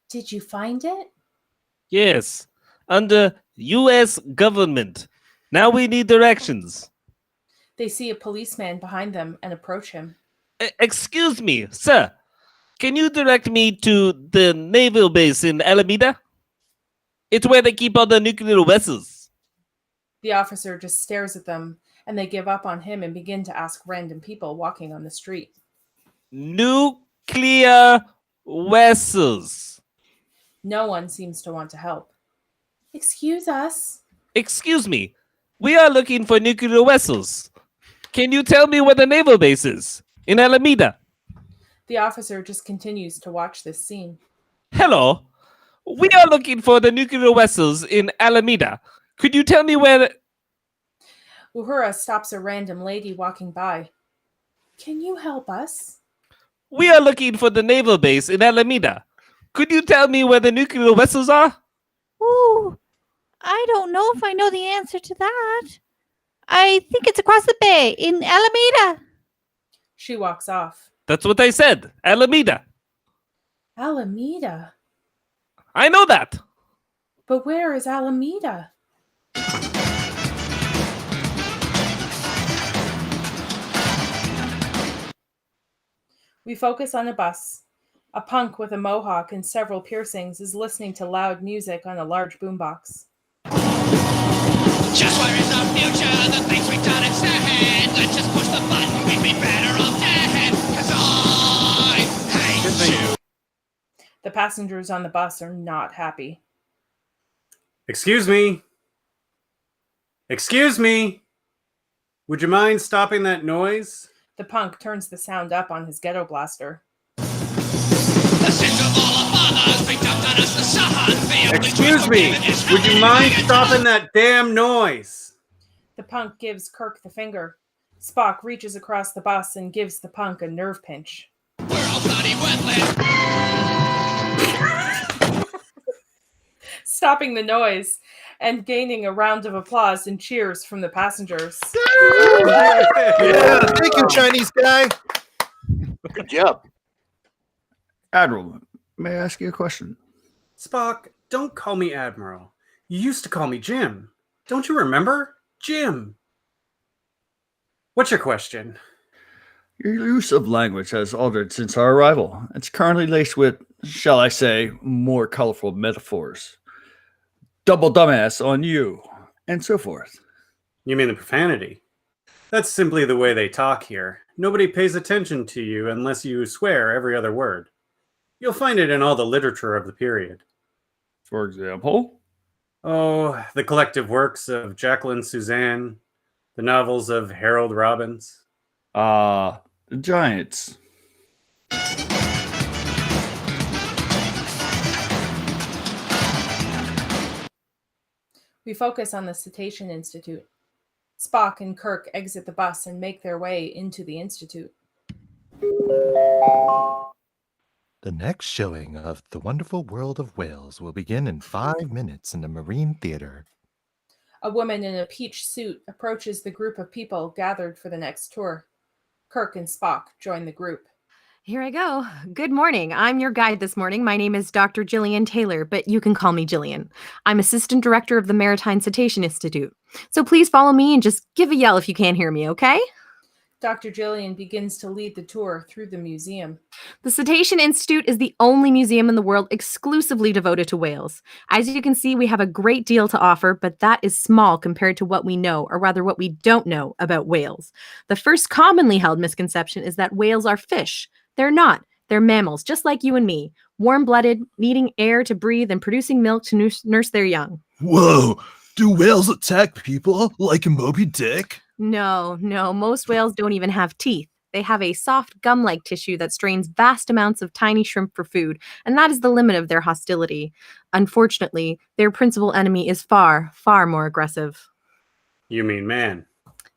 Did you find it? Yes, under U.S. government. Now we need directions. They see a policeman behind them and approach him. Excuse me, sir. Can you direct me to the naval base in Alameda? It's where they keep all the nuclear vessels. The officer just stares at them, and they give up on him and begin to ask random people walking on the street. Nuclear vessels. No one seems to want to help. Excuse us. Excuse me. We are looking for nuclear vessels. Can you tell me where the naval base is? In Alameda. The officer just continues to watch this scene. Hello. We are looking for the nuclear vessels in Alameda. Could you tell me where... Uhura stops a random lady walking by. Can you help us? We are looking for the naval base in Alameda. Could you tell me where the nuclear vessels are? Ooh, I don't know if I know the answer to that. I think it's across the bay in Alameda. She walks off. That's what I said. Alameda. Alameda? I know that. But where is Alameda? We focus on a bus. A punk with a mohawk and several piercings is listening to loud music on a large boombox. Just where is our future? The things we've done instead. Let's just push the button. We'd be better off dead. 'Cause I hate you. The passengers on the bus are not happy. Excuse me. Excuse me. Would you mind stopping that noise? The punk turns the sound up on his ghetto blaster. The sins of all our fathers be dumped on us, the sun. The only Excuse choice me. forgiven is Would you really mind getting stopping that damn noise? The punk gives Kirk the finger. Spock reaches across the bus and gives the punk a nerve pinch. We're all bloody worthless. Stopping the noise and gaining a round of applause and cheers from the passengers. Yeah, thank you, Chinese guy. Good job. Admiral, may I ask you a question? Spock, don't call me Admiral. You used to call me Jim. Don't you remember? Jim. What's your question? Your use of language has altered since our arrival. It's currently laced with, shall I say, more colorful metaphors. Double dumbass on you, and so forth. You mean the profanity? That's simply the way they talk here. Nobody pays attention to you unless you swear every other word. You'll find it in all the literature of the period. For example? Oh, the collective works of Jacqueline Suzanne, the novels of Harold Robbins. The Giants. We focus on the Cetacean Institute. Spock and Kirk exit the bus and make their way into the Institute. The next showing of The Wonderful World of Whales will begin in 5 minutes in the Marine Theater. A woman in a peach suit approaches the group of people gathered for the next tour. Kirk and Spock join the group. Here I go. Good morning. I'm your guide this morning. My name is Dr. Gillian Taylor, but you can call me Gillian. I'm Assistant Director of the Maritime Cetacean Institute. So please follow me and just give a yell if you can't hear me, okay? Dr. Gillian begins to lead the tour through the museum. The Cetacean Institute is the only museum in the world exclusively devoted to whales. As you can see, we have a great deal to offer, but that is small compared to what we know, or rather what we don't know about whales. The first commonly held misconception is that whales are fish. They're not. They're mammals, just like you and me, warm-blooded, needing air to breathe and producing milk to nurse their young. Whoa! Do whales attack people like Moby Dick? No, most whales don't even have teeth. They have a soft gum-like tissue that strains vast amounts of tiny shrimp for food, and that is the limit of their hostility. Unfortunately, their principal enemy is far, far more aggressive. You mean man?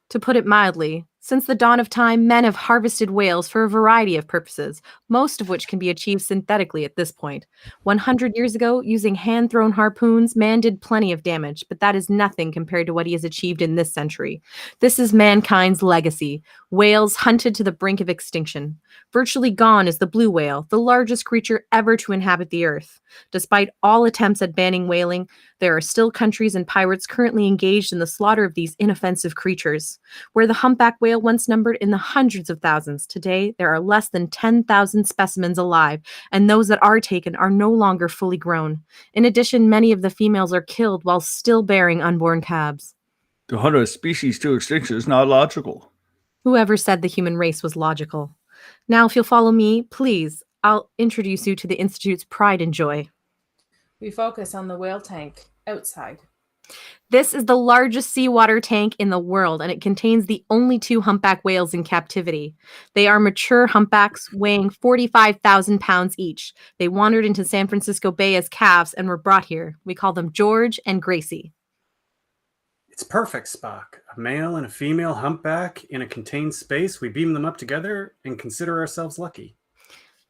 To put it mildly, since the dawn of time, men have harvested whales for a variety of purposes, most of which can be achieved synthetically at this point. 100 years ago, using hand-thrown harpoons, man did plenty of damage, but that is nothing compared to what he has achieved in this century. This is mankind's legacy. Whales hunted to the brink of extinction. Virtually gone is the blue whale, the largest creature ever to inhabit the earth. Despite all attempts at banning whaling, there are still countries and pirates currently engaged in the slaughter of these inoffensive creatures. Where the humpback whale once numbered in the hundreds of thousands, today there are less than 10,000 specimens alive, and those that are taken are no longer fully grown. In addition, many of the females are killed while still bearing unborn calves. To hunt a species to extinction is not logical. Whoever said the human race was logical? Now, if you'll follow me, please, I'll introduce you to the Institute's pride and joy. We focus on the whale tank outside. This is the largest seawater tank in the world, and it contains the only 2 humpback whales in captivity. They are mature humpbacks weighing 45,000 pounds each. They wandered into San Francisco Bay as calves and were brought here. We call them George and Gracie. It's perfect, Spock. A male and a female humpback in a contained space. We beam them up together and consider ourselves lucky.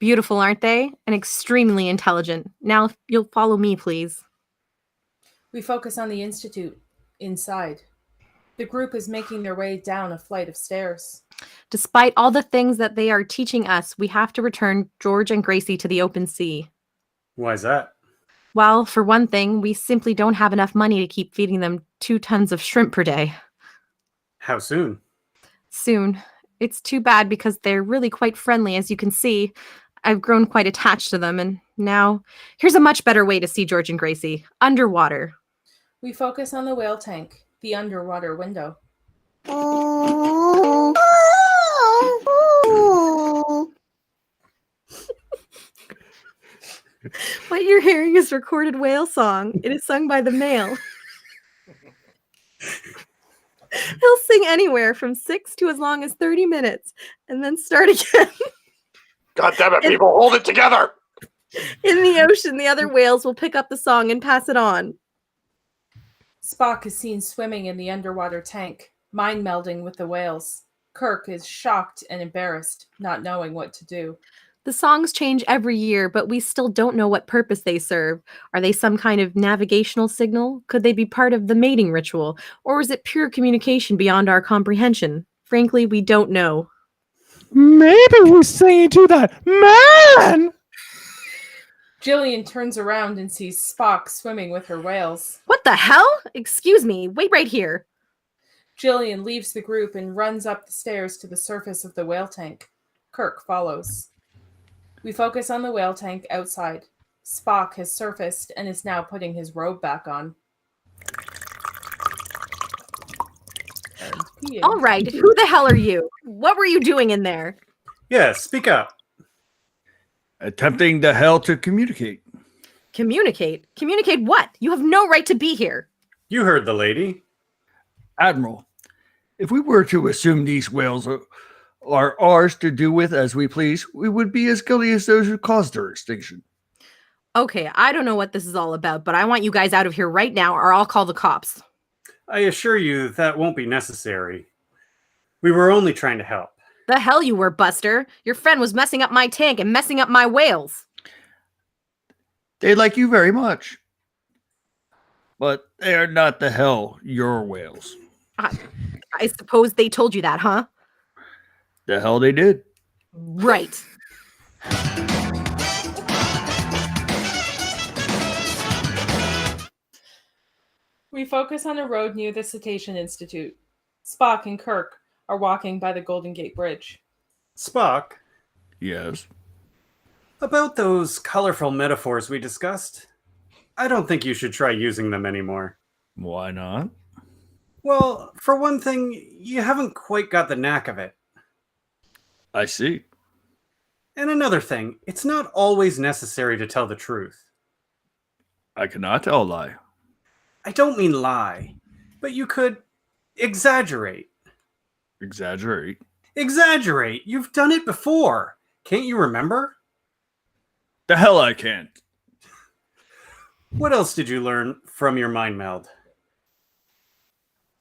Beautiful, aren't they? And extremely intelligent. Now, if you'll follow me, please. We focus on the Institute inside. The group is making their way down a flight of stairs. Despite all the things that they are teaching us, we have to return George and Gracie to the open sea. Why's that? Well, for one thing, we simply don't have enough money to keep feeding them 2 tons of shrimp per day. How soon? Soon. It's too bad because they're really quite friendly, as you can see. I've grown quite attached to them, and now here's a much better way to see George and Gracie. Underwater. We focus on the whale tank, the underwater window. What you're hearing is recorded whale song. It is sung by the male. He'll sing anywhere from 6 to as long as 30 minutes and then start again. God damn it, people, hold it together! In the ocean, the other whales will pick up the song and pass it on. Spock is seen swimming in the underwater tank, mind melding with the whales. Kirk is shocked and embarrassed, not knowing what to do. The songs change every year, but we still don't know what purpose they serve. Are they some kind of navigational signal? Could they be part of the mating ritual? Or is it pure communication beyond our comprehension? Frankly, we don't know. Maybe he's singing to that man! Gillian turns around and sees Spock swimming with her whales. What the hell? Excuse me, wait right here. Gillian leaves the group and runs up the stairs to the surface of the whale tank. Kirk follows. We focus on the whale tank outside. Spock has surfaced and is now putting his robe back on. All right, who the hell are you? What were you doing in there? Yeah, speak up. Attempting the hell to communicate. Communicate? Communicate what? You have no right to be here. You heard the lady. Admiral, if we were to assume these whales are ours to do with as we please, we would be as guilty as those who caused their extinction. Okay, I don't know what this is all about, but I want you guys out of here right now or I'll call the cops. I assure you that won't be necessary. We were only trying to help. The hell you were, Buster. Your friend was messing up my tank and messing up my whales. They like you very much. But they are not the hell your whales. I suppose they told you that, huh? The hell they did. Right. We focus on a road near the Cetacean Institute. Spock and Kirk are walking by the Golden Gate Bridge. Spock? Yes? About those colorful metaphors we discussed, I don't think you should try using them anymore. Why not? Well, for one thing, you haven't quite got the knack of it. I see. And another thing, it's not always necessary to tell the truth. I cannot tell a lie. I don't mean lie, but you could exaggerate. Exaggerate? Exaggerate! You've done it before. Can't you remember? The hell I can't. What else did you learn from your mind meld?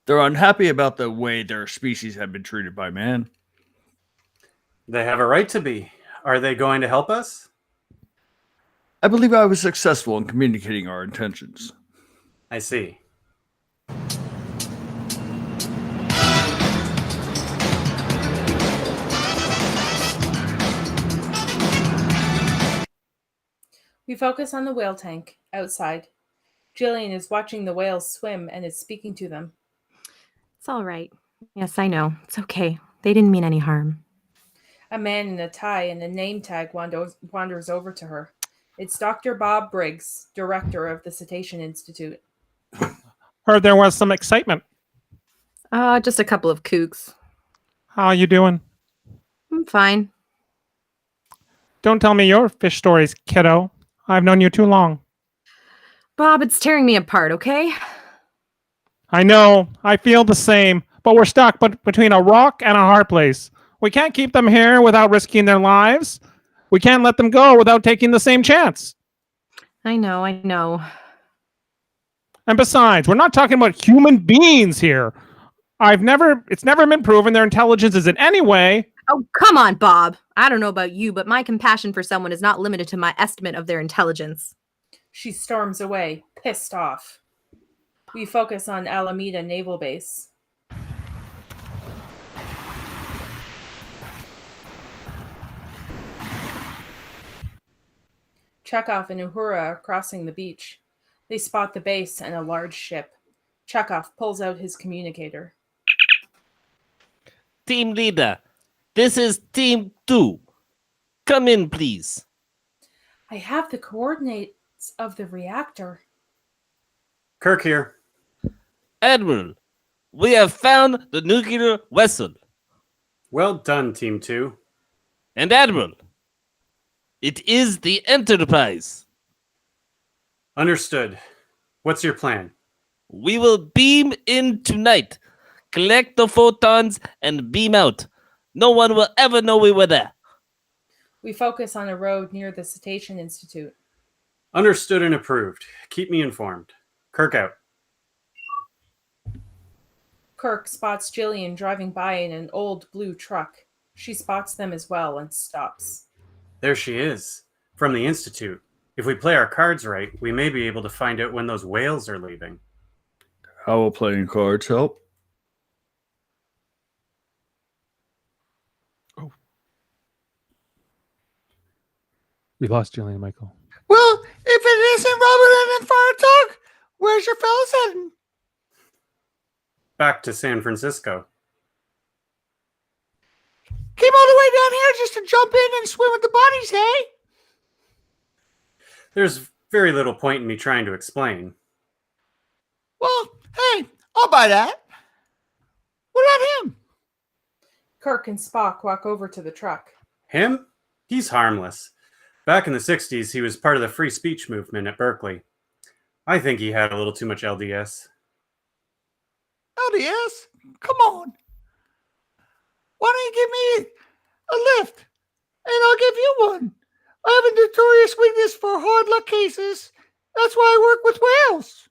They're unhappy about the way their species have been treated by man. They have a right to be. Are they going to help us? I believe I was successful in communicating our intentions. I see. We focus on the whale tank, outside. Gillian is watching the whales swim and is speaking to them. It's all right. Yes, I know. It's okay. They didn't mean any harm. A man in a tie and a name tag wanders over to her. It's Dr. Bob Briggs, director of the Cetacean Institute. Heard there was some excitement. Just a couple of kooks. How you doing? I'm fine. Don't tell me your fish stories, kiddo. I've known you too long. Bob, it's tearing me apart, okay? I know. I feel the same. But we're stuck between a rock and a hard place. We can't keep them here without risking their lives. We can't let them go without taking the same chance. I know. And besides, we're not talking about human beings here. It's never been proven their intelligence is in any way. Oh, come on, Bob. I don't know about you, but my compassion for someone is not limited to my estimate of their intelligence. She storms away, pissed off. We focus on Alameda Naval Base. Chekhov and Uhura are crossing the beach. They spot the base and a large ship. Chekhov pulls out his communicator. Team leader, this is Team 2. Come in, please. I have the coordinates of the reactor. Kirk here. Admiral, we have found the nuclear vessel. Well done, Team 2. And Admiral, it is the Enterprise. Understood. What's your plan? We will beam in tonight, collect the photons, and beam out. No one will ever know we were there. We focus on a road near the Cetacean Institute. Understood and approved. Keep me informed. Kirk out. Kirk spots Gillian driving by in an old blue truck. She spots them as well and stops. There she is, from the Institute. If we play our cards right, we may be able to find out when those whales are leaving. How will playing cards help? We lost Gillian, Michael. Well, if it isn't Robert and Fartog, where's your fellas heading? Back to San Francisco. Came all the way down here just to jump in and swim with the bodies, hey? There's very little point in me trying to explain. Well, hey, I'll buy that. What about him? Kirk and Spock walk over to the truck. Him? He's harmless. Back in the 60s, he was part of the free speech movement at Berkeley. I think he had a little too much LDS. LDS? Come on. Why don't you give me a lift? And I'll give you one. I have a notorious weakness for hard luck cases. That's why I work with whales.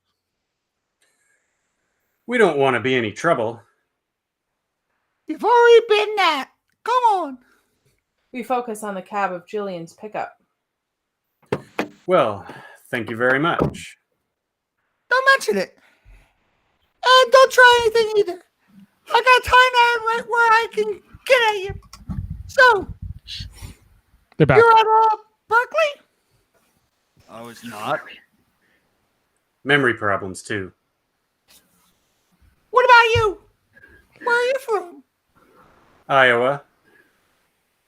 We don't want to be any trouble. You've already been that. Come on. We focus on the cab of Gillian's pickup. Well, thank you very much. Don't mention it. And don't try anything either. I got tie iron right where I can get at you. So, They're back. you're at Berkeley? I was not. Memory problems, too. What about you? Where are you from? Iowa.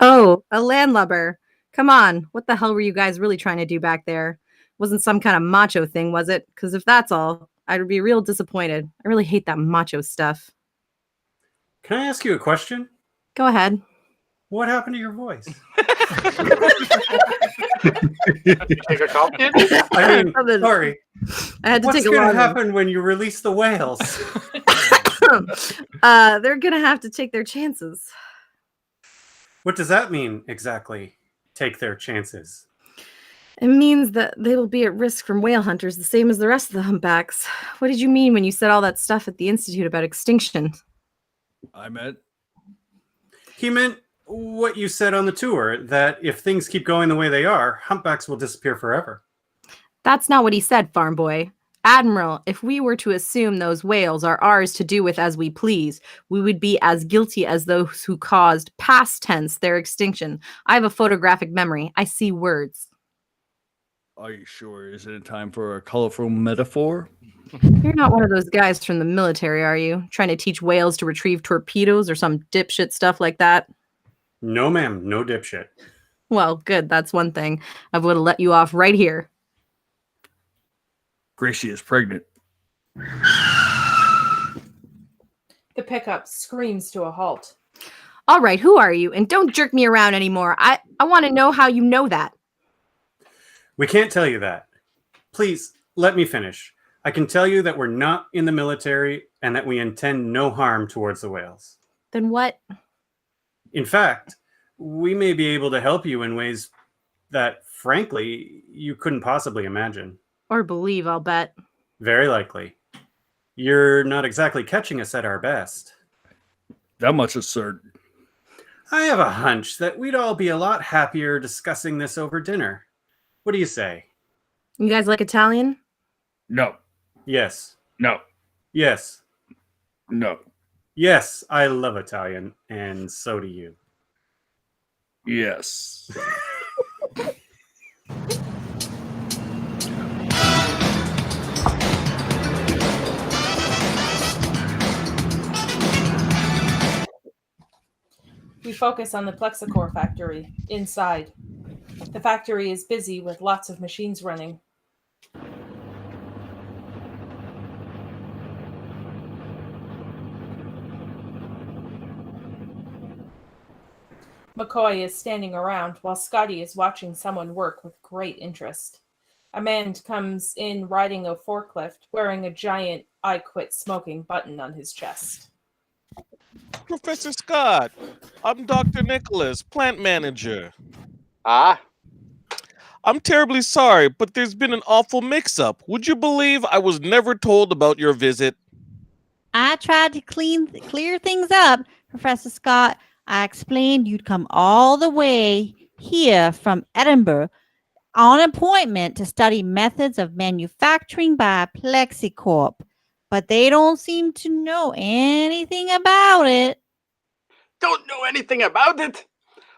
Oh, a landlubber. Come on. What the hell were you guys really trying to do back there? Wasn't some kind of macho thing, was it? Because if that's all, I'd be real disappointed. I really hate that macho stuff. Can I ask you a question? Go ahead. What happened to your voice? Take a call, kid? I mean, Something- sorry. I had to What's take a going to long one. happen when you release the whales? They're gonna have to take their chances. What does that mean exactly? Take their chances. It means that they will be at risk from whale hunters, the same as the rest of the humpbacks. What did you mean when you said all that stuff at the Institute about extinction? I meant He meant what you said on the tour, that if things keep going the way they are, humpbacks will disappear forever. That's not what he said, farm boy. Admiral, if we were to assume those whales are ours to do with as we please, we would be as guilty as those who caused, past tense, their extinction. I have a photographic memory. I see words. Are you sure? Is it time for a colorful metaphor? You're not one of those guys from the military, are you? Trying to teach whales to retrieve torpedoes or some dipshit stuff like that? No, ma'am. No dipshit. Well, good. That's one thing. I would have let you off right here. Gracie is pregnant. The pickup screams to a halt. All right, who are you? And don't jerk me around anymore. I want to know how you know that. We can't tell you that. Please, let me finish. I can tell you that we're not in the military and that we intend no harm towards the whales. Then what? In fact, we may be able to help you in ways that, frankly, you couldn't possibly imagine. Or believe, I'll bet. Very likely. You're not exactly catching us at our best. That much is certain. I have a hunch that we'd all be a lot happier discussing this over dinner. What do you say? You guys like Italian? No. Yes. No. Yes. No. Yes, I love Italian, and so do you. Yes. We focus on the Plexicore factory, inside. The factory is busy with lots of machines running. McCoy is standing around while Scotty is watching someone work with great interest. A man comes in riding a forklift, wearing a giant "I quit smoking" button on his chest. Professor Scott, I'm Dr. Nicholas, plant manager. Ah, I'm terribly sorry, but there's been an awful mix-up. Would you believe I was never told about your visit? I tried to clear things up, Professor Scott. I explained you'd come all the way here from Edinburgh on appointment to study methods of manufacturing by Plexicorp, but they don't seem to know anything about it. don't know anything about it.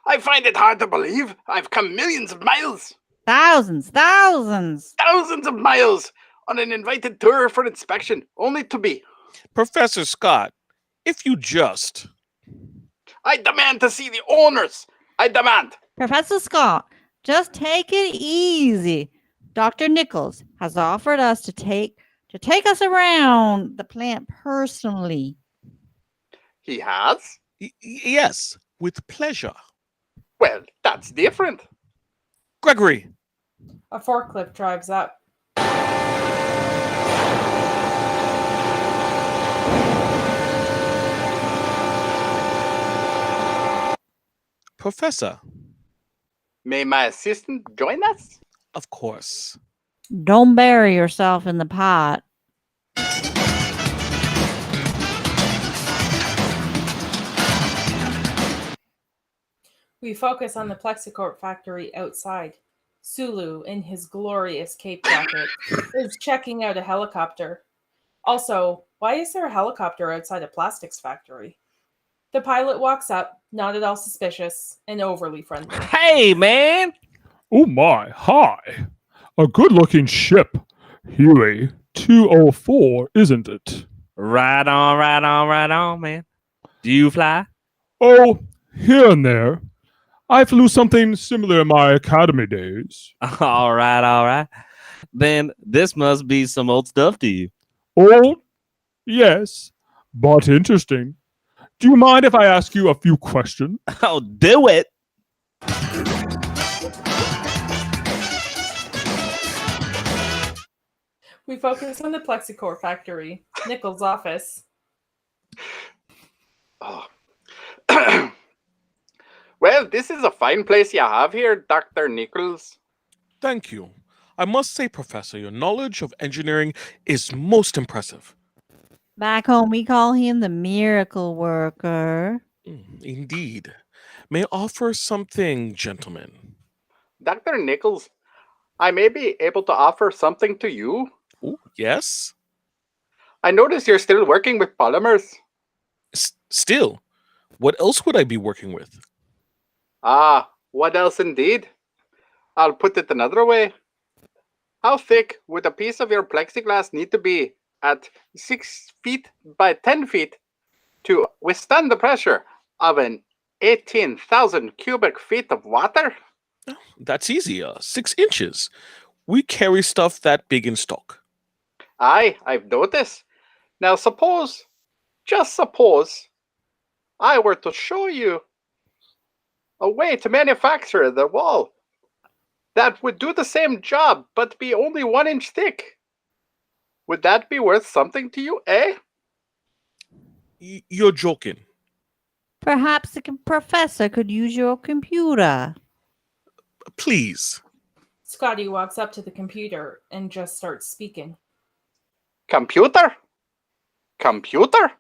I find it hard to believe. I've come millions of miles, Thousands thousands of miles on an invited tour for inspection, only to be. Professor Scott, if you just... I demand to see the owners. I demand. Professor Scott, just take it easy. Dr. Nichols has offered us to take us around the plant personally. He has? Yes, with pleasure. Well, that's different. Gregory. A forklift drives up. Professor. May my assistant join us? Of course. Don't bury yourself in the pot. We focus on the Plexicorp factory outside. Sulu, in his glorious cape jacket, is checking out a helicopter. Also, why is there a helicopter outside a plastics factory? The pilot walks up, not at all suspicious, and overly friendly. Hey, man! Oh my, hi. A good-looking ship. Huey 204, isn't it? Right on, man. Do you fly? Oh, here and there. I flew something similar in my academy days. All right. Then this must be some old stuff to you. Old? Yes, but interesting. Do you mind if I ask you a few questions? Oh, do it. We focus on the Plexicorp factory, Nichols' office. Oh. Well, this is a fine place you have here, Dr. Nichols. Thank you. I must say, Professor, your knowledge of engineering is most impressive. Back home, we call him the miracle worker. Indeed. May I offer something, gentlemen? Dr. Nichols, I may be able to offer something to you. Ooh, yes? I notice you're still working with polymers. Still? What else would I be working with? Ah, what else indeed? I'll put it another way. How thick would a piece of your plexiglass need to be at 6 feet by 10 feet to withstand the pressure of an 18,000 cubic feet of water? That's easy. 6 inches. We carry stuff that big in stock. Aye, I've noticed. Now suppose, just suppose, I were to show you a way to manufacture the wall that would do the same job but be only 1 inch thick. Would that be worth something to you, eh? You're joking. Perhaps the professor could use your computer. Please. Scotty walks up to the computer and just starts speaking. Computer? Computer?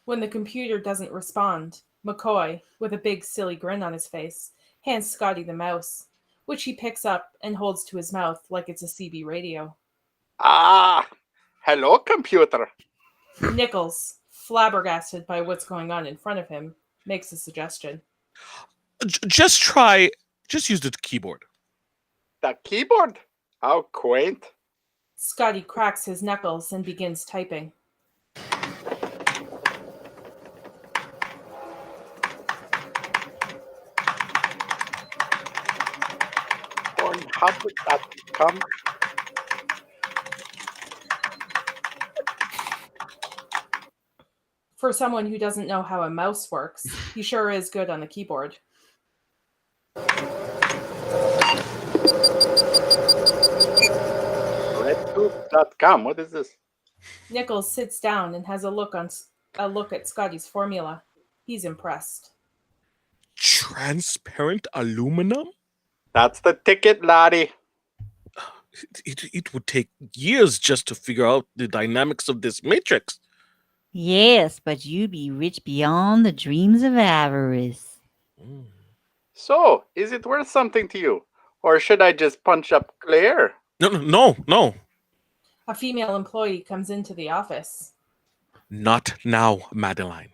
When the computer doesn't respond, McCoy, with a big silly grin on his face, hands Scotty the mouse, which he picks up and holds to his mouth like it's a CB radio. Ah, hello, computer. Nichols, flabbergasted by what's going on in front of him, makes a suggestion. Just use the keyboard. The keyboard? How quaint. Scotty cracks his knuckles and begins typing. And how did that come? For someone who doesn't know how a mouse works, he sure is good on the keyboard. Redtube.com. What is this? Nichols sits down and has a look at Scotty's formula. He's impressed. Transparent aluminum? That's the ticket, laddie. It would take years just to figure out the dynamics of this matrix. Yes, but you be rich beyond the dreams of avarice. So, is it worth something to you? Or should I just punch up Claire? No. A female employee comes into the office. Not now, Madeline.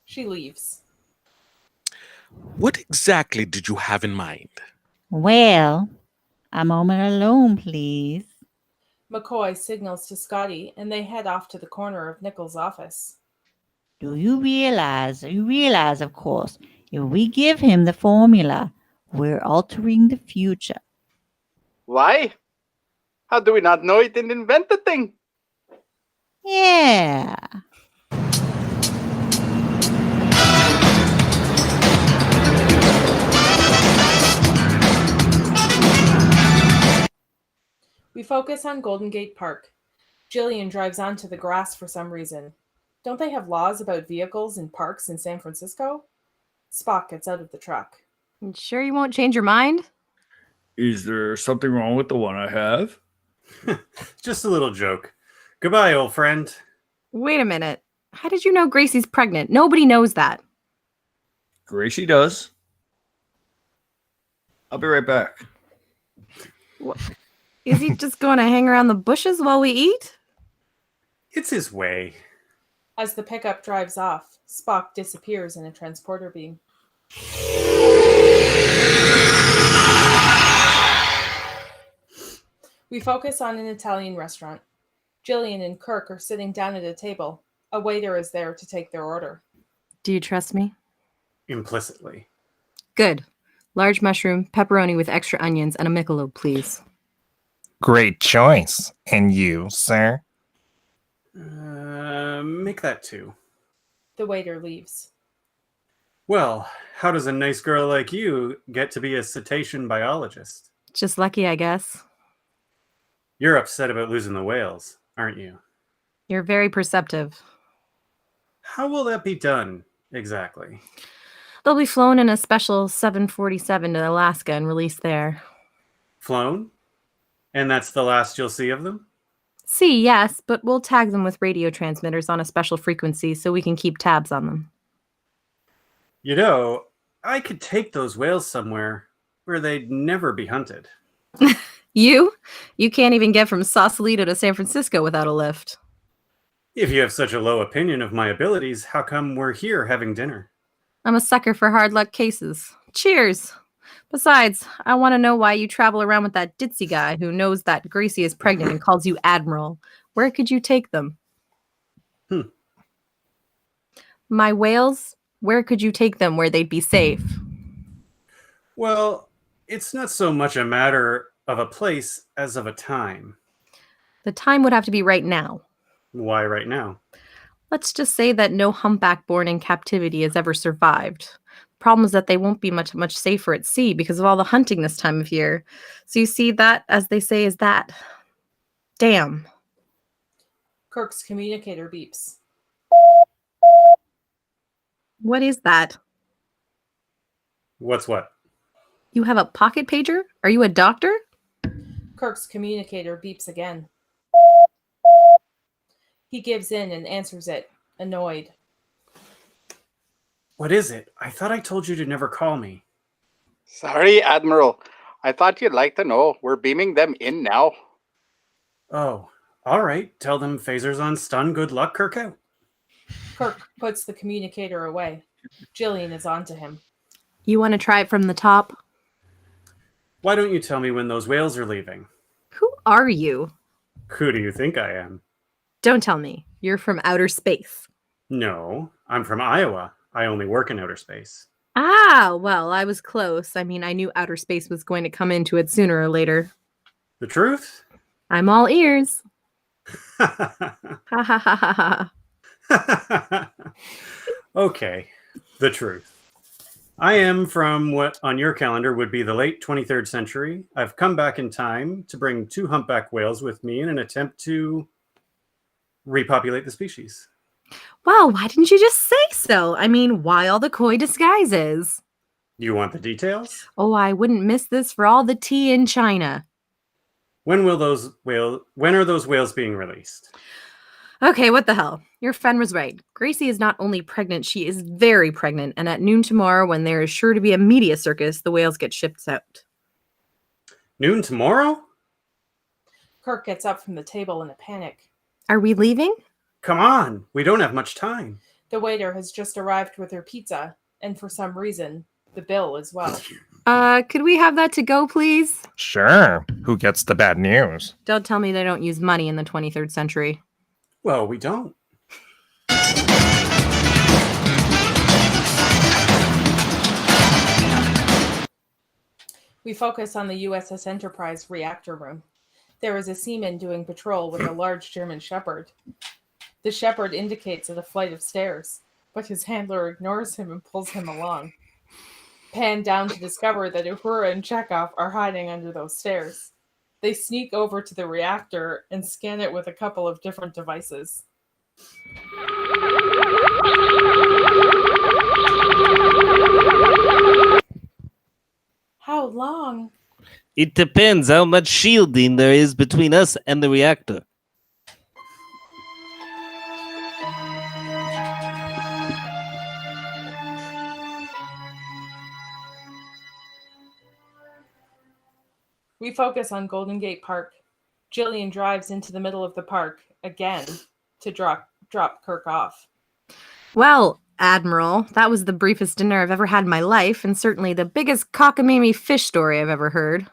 She leaves. What exactly did you have in mind? Well, a moment alone, please. McCoy signals to Scotty, and they head off to the corner of Nichols' office. Do you realize, of course, if we give him the formula, we're altering the future. Why? How do we not know he didn't invent the thing? Yeah. We focus on Golden Gate Park. Gillian drives onto the grass for some reason. Don't they have laws about vehicles in parks in San Francisco? Spock gets out of the truck. You sure you won't change your mind? Is there something wrong with the one I have? Just a little joke. Goodbye, old friend. Wait a minute. How did you know Gracie's pregnant? Nobody knows that. Gracie does. I'll be right back. What? Is he just going to hang around the bushes while we eat? It's his way. As the pickup drives off, Spock disappears in a transporter beam. We focus on an Italian restaurant. Gillian and Kirk are sitting down at a table. A waiter is there to take their order. Do you trust me? Implicitly. Good. Large mushroom, pepperoni with extra onions, and a Michelob, please. Great choice. And you, sir? Make that 2. The waiter leaves. Well, how does a nice girl like you get to be a cetacean biologist? Just lucky, I guess. You're upset about losing the whales, aren't you? You're very perceptive. How will that be done, exactly? They'll be flown in a special 747 to Alaska and released there. Flown? And that's the last you'll see of them? See, yes, but we'll tag them with radio transmitters on a special frequency so we can keep tabs on them. You know, I could take those whales somewhere where they'd never be hunted. You? You can't even get from Sausalito to San Francisco without a lift. If you have such a low opinion of my abilities, how come we're here having dinner? I'm a sucker for hard luck cases. Cheers! Besides, I want to know why you travel around with that ditzy guy who knows that Gracie is pregnant and calls you Admiral. Where could you take them? My whales, where could you take them where they'd be safe? Well, it's not so much a matter of a place as of a time. The time would have to be right now. Why right now? Let's just say that no humpback born in captivity has ever survived. Problem is that they won't be much safer at sea because of all the hunting this time of year. So you see, that, as they say, is that. Damn. Kirk's communicator beeps. What is that? What's what? You have a pocket pager? Are you a doctor? Kirk's communicator beeps again. He gives in and answers it, annoyed. What is it? I thought I told you to never call me. Sorry, Admiral. I thought you'd like to know. We're beaming them in now. Oh, all right. Tell them phasers on stun. Good luck, Kirk out. Kirk puts the communicator away. Gillian is on to him. You want to try it from the top? Why don't you tell me when those whales are leaving? Who are you? Who do you think I am? Don't tell me. You're from outer space. No, I'm from Iowa. I only work in outer space. Ah, well, I was close. I mean, I knew outer space was going to come into it sooner or later. The truth? I'm all ears. Ha ha ha ha ha. Okay, the truth. I am from what on your calendar would be the late 23rd century. I've come back in time to bring 2 humpback whales with me in an attempt to repopulate the species. Well, why didn't you just say so? I mean, why all the coy disguises? You want the details? Oh, I wouldn't miss this for all the tea in China. When are those whales being released? Okay, what the hell? Your friend was right. Gracie is not only pregnant, she is very pregnant, and at noon tomorrow, when there is sure to be a media circus, the whales get shipped out. Noon tomorrow? Kirk gets up from the table in a panic. Are we leaving? Come on, we don't have much time. The waiter has just arrived with her pizza, and for some reason, the bill as well. Could we have that to go, please? Sure. Who gets the bad news? Don't tell me they don't use money in the 23rd century. Well, we don't. We focus on the USS Enterprise reactor room. There is a seaman doing patrol with a large German shepherd. The shepherd indicates at a flight of stairs, but his handler ignores him and pulls him along. Pan down to discover that Uhura and Chekhov are hiding under those stairs. They sneak over to the reactor and scan it with a couple of different devices. How long? It depends how much shielding there is between us and the reactor. We focus on Golden Gate Park. Gillian drives into the middle of the park, again, to drop Kirk off. Well, Admiral, that was the briefest dinner I've ever had in my life, and certainly the biggest cockamamie fish story I've ever heard.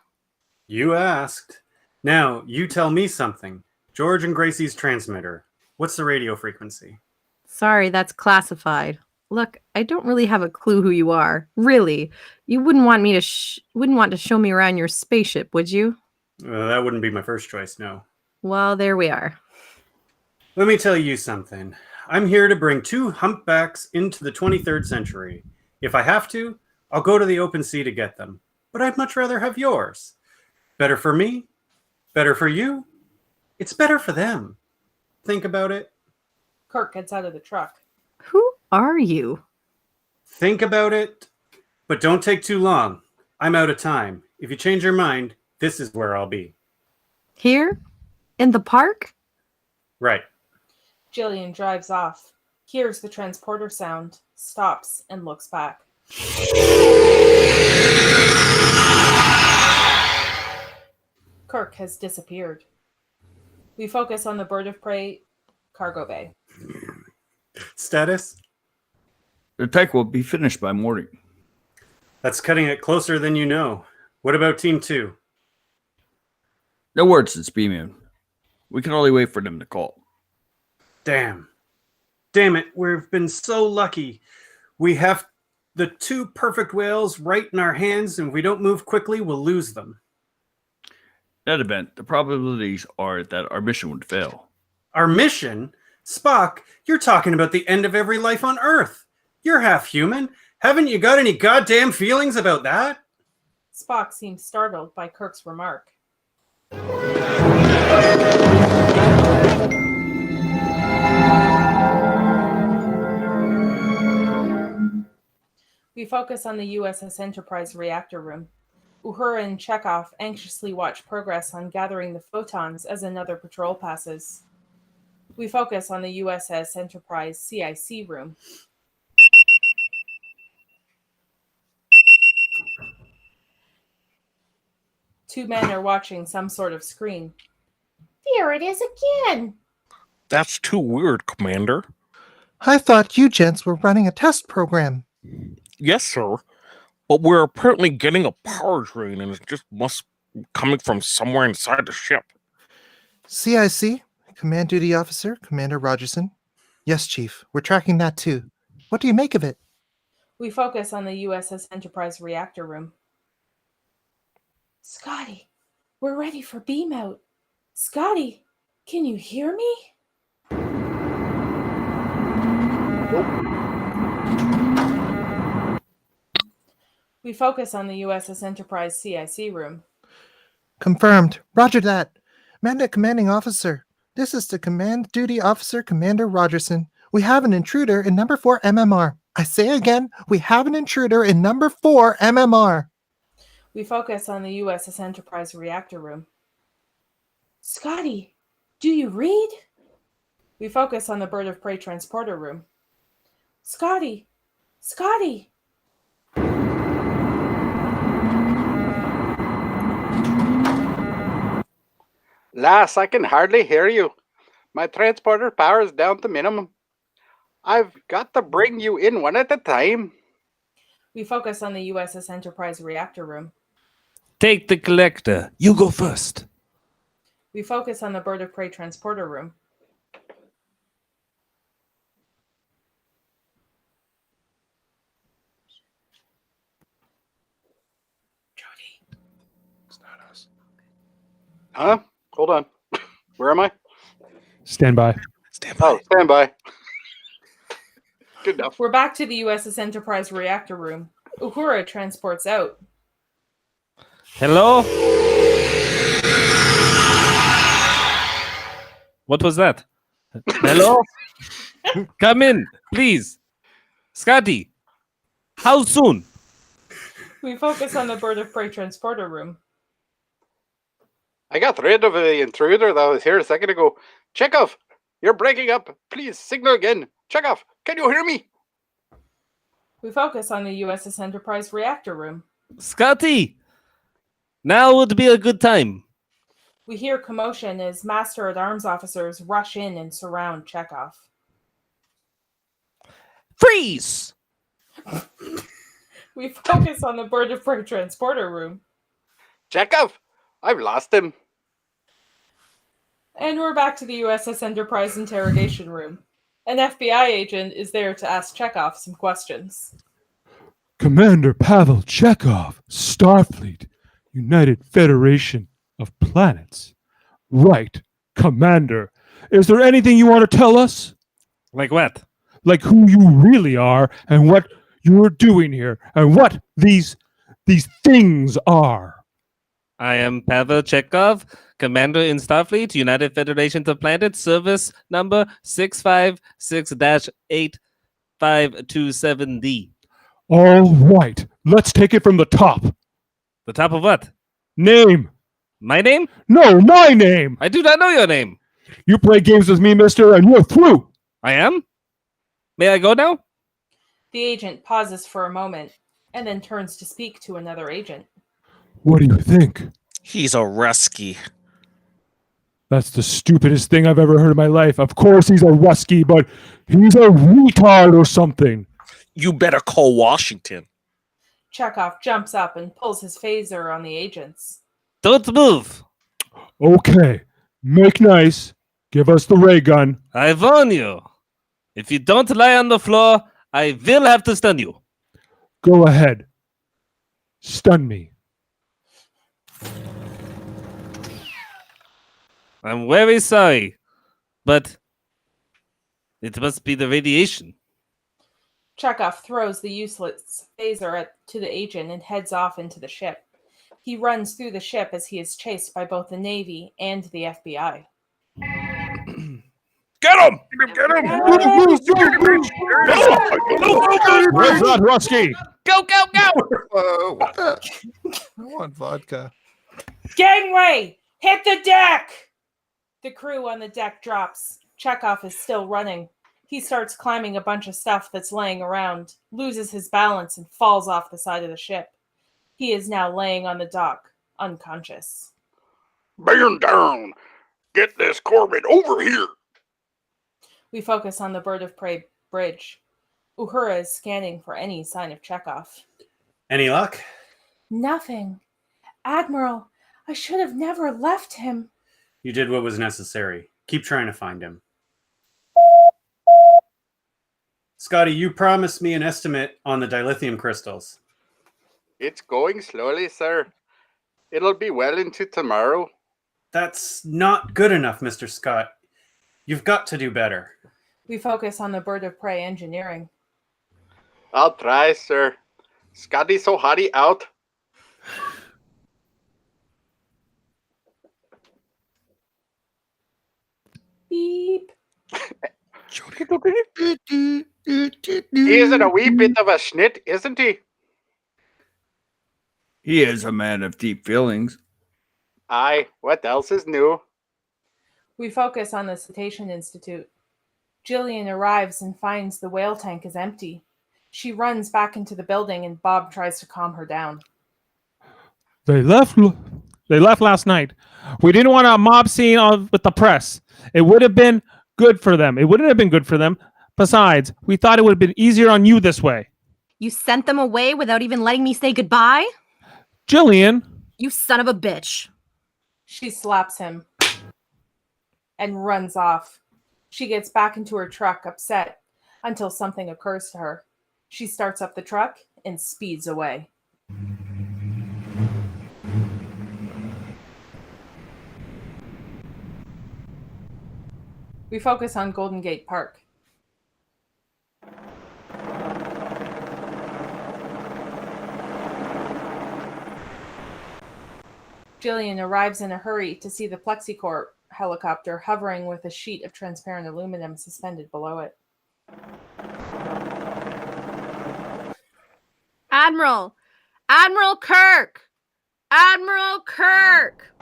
You asked. Now, you tell me something. George and Gracie's transmitter. What's the radio frequency? Sorry, that's classified. Look, I don't really have a clue who you are. Really, you wouldn't want to show me around your spaceship, would you? That wouldn't be my first choice, no. Well, there we are. Let me tell you something. I'm here to bring 2 humpbacks into the 23rd century. If I have to, I'll go to the open sea to get them. But I'd much rather have yours. Better for me? Better for you? It's better for them. Think about it. Kirk gets out of the truck. Who are you? Think about it, but don't take too long. I'm out of time. If you change your mind, this is where I'll be. Here? In the park? Right. Gillian drives off, hears the transporter sound, stops, and looks back. Kirk has disappeared. We focus on the bird of prey cargo bay. Status? The tech will be finished by morning. That's cutting it closer than you know. What about Team 2? No word since beaming. We can only wait for them to call. Damn it, we've been so lucky. We have the 2 perfect whales right in our hands, and if we don't move quickly, we'll lose them. In that event, the probabilities are that our mission would fail. Our mission? Spock, you're talking about the end of every life on Earth. You're half human. Haven't you got any goddamn feelings about that? Spock seems startled by Kirk's remark. We focus on the USS Enterprise reactor room. Uhura and Chekhov anxiously watch progress on gathering the photons as another patrol passes. We focus on the USS Enterprise CIC room. Two men are watching some sort of screen. There it is again. That's too weird, Commander. I thought you gents were running a test program. Yes, sir. But we're apparently getting a power drain, and it just must be coming from somewhere inside the ship. CIC, Command Duty Officer, Commander Rogerson. Yes, Chief, we're tracking that too. What do you make of it? We focus on the USS Enterprise reactor room. Scotty, we're ready for beam out. Scotty, can you hear me? We focus on the USS Enterprise CIC room. Confirmed. Roger that. Mandate Commanding Officer. This is the Command Duty Officer Commander Rogerson. We have an intruder in number 4 MMR. I say again, we have an intruder in number 4 MMR. We focus on the USS Enterprise reactor room. Scotty, do you read? We focus on the Bird of Prey transporter room. Scotty! Scotty! Lass, I can hardly hear you. My transporter power is down to minimum. I've got to bring you in one at a time. We focus on the USS Enterprise reactor room. Take the collector. You go first. We focus on the Bird of Prey transporter room. Jody. It's not us. Huh? Hold on. Where am I? Stand by. Stand by. Oh, stand by. Good enough. We're back to the USS Enterprise reactor room. Uhura transports out. Hello? What was that? Hello? Come in, please. Scotty, how soon? We focus on the Bird of Prey transporter room. I got rid of the intruder that was here a second ago. Chekhov, you're breaking up. Please signal again. Chekhov, can you hear me? We focus on the USS Enterprise reactor room. Scotty, now would be a good time. We hear commotion as Master-at-Arms officers rush in and surround Chekhov. Freeze! We focus on the Bird of Prey transporter room. Chekhov, I've lost him. And we're back to the USS Enterprise interrogation room. An FBI agent is there to ask Chekhov some questions. Commander Pavel Chekhov, Starfleet, United Federation of Planets. Right, Commander. Is there anything you want to tell us? Like what? Like who you really are and what you're doing here and what these things are. I am Pavel Chekhov, Commander in Starfleet, United Federation of Planets, service number 656-8527D. All right, let's take it from the top. The top of what? Name. My name? No, my name. I do not know your name. You play games with me, mister, and you're through. I am? May I go now? The agent pauses for a moment and then turns to speak to another agent. What do you think? He's a Rusky. That's the stupidest thing I've ever heard in my life. Of course he's a Rusky, but he's a retard or something. You better call Washington. Chekhov jumps up and pulls his phaser on the agents. Don't move. Okay, make nice. Give us the ray gun. I warn you. If you don't lie on the floor, I will have to stun you. Go ahead. Stun me. I'm very sorry, but it must be the radiation. Chekhov throws the useless phaser to the agent and heads off into the ship. He runs through the ship as he is chased by both the Navy and the FBI. Get him! Get him! Where's that Rusky? Go, go, go! Whoa, what the? I want vodka. Gangway! Hit the deck! The crew on the deck drops. Chekhov is still running. He starts climbing a bunch of stuff that's laying around, loses his balance, and falls off the side of the ship. He is now laying on the dock, unconscious. Bear down! Get this Corbett over here! We focus on the Bird of Prey bridge. Uhura is scanning for any sign of Chekhov. Any luck? Nothing. Admiral, I should have never left him. You did what was necessary. Keep trying to find him. Scotty, you promised me an estimate on the dilithium crystals. It's going slowly, sir. It'll be well into tomorrow. That's not good enough, Mr. Scott. You've got to do better. We focus on the bird of prey engineering. I'll try, sir. Scotty so hotty out. Beep. He isn't a wee bit of a schnit, isn't he? He is a man of deep feelings. Aye, what else is new? We focus on the Cetacean Institute. Gillian arrives and finds the whale tank is empty. She runs back into the building and Bob tries to calm her down. They left last night. We didn't want a mob scene with the press. It would have been good for them. It wouldn't have been good for them. Besides, we thought it would have been easier on you this way. You sent them away without even letting me say goodbye? Gillian! You son of a bitch. She slaps him and runs off. She gets back into her truck, upset, until something occurs to her. She starts up the truck and speeds away. We focus on Golden Gate Park. Gillian arrives in a hurry to see the Plexicorp helicopter hovering with a sheet of transparent aluminum suspended below it. Admiral! Admiral Kirk! Admiral Kirk!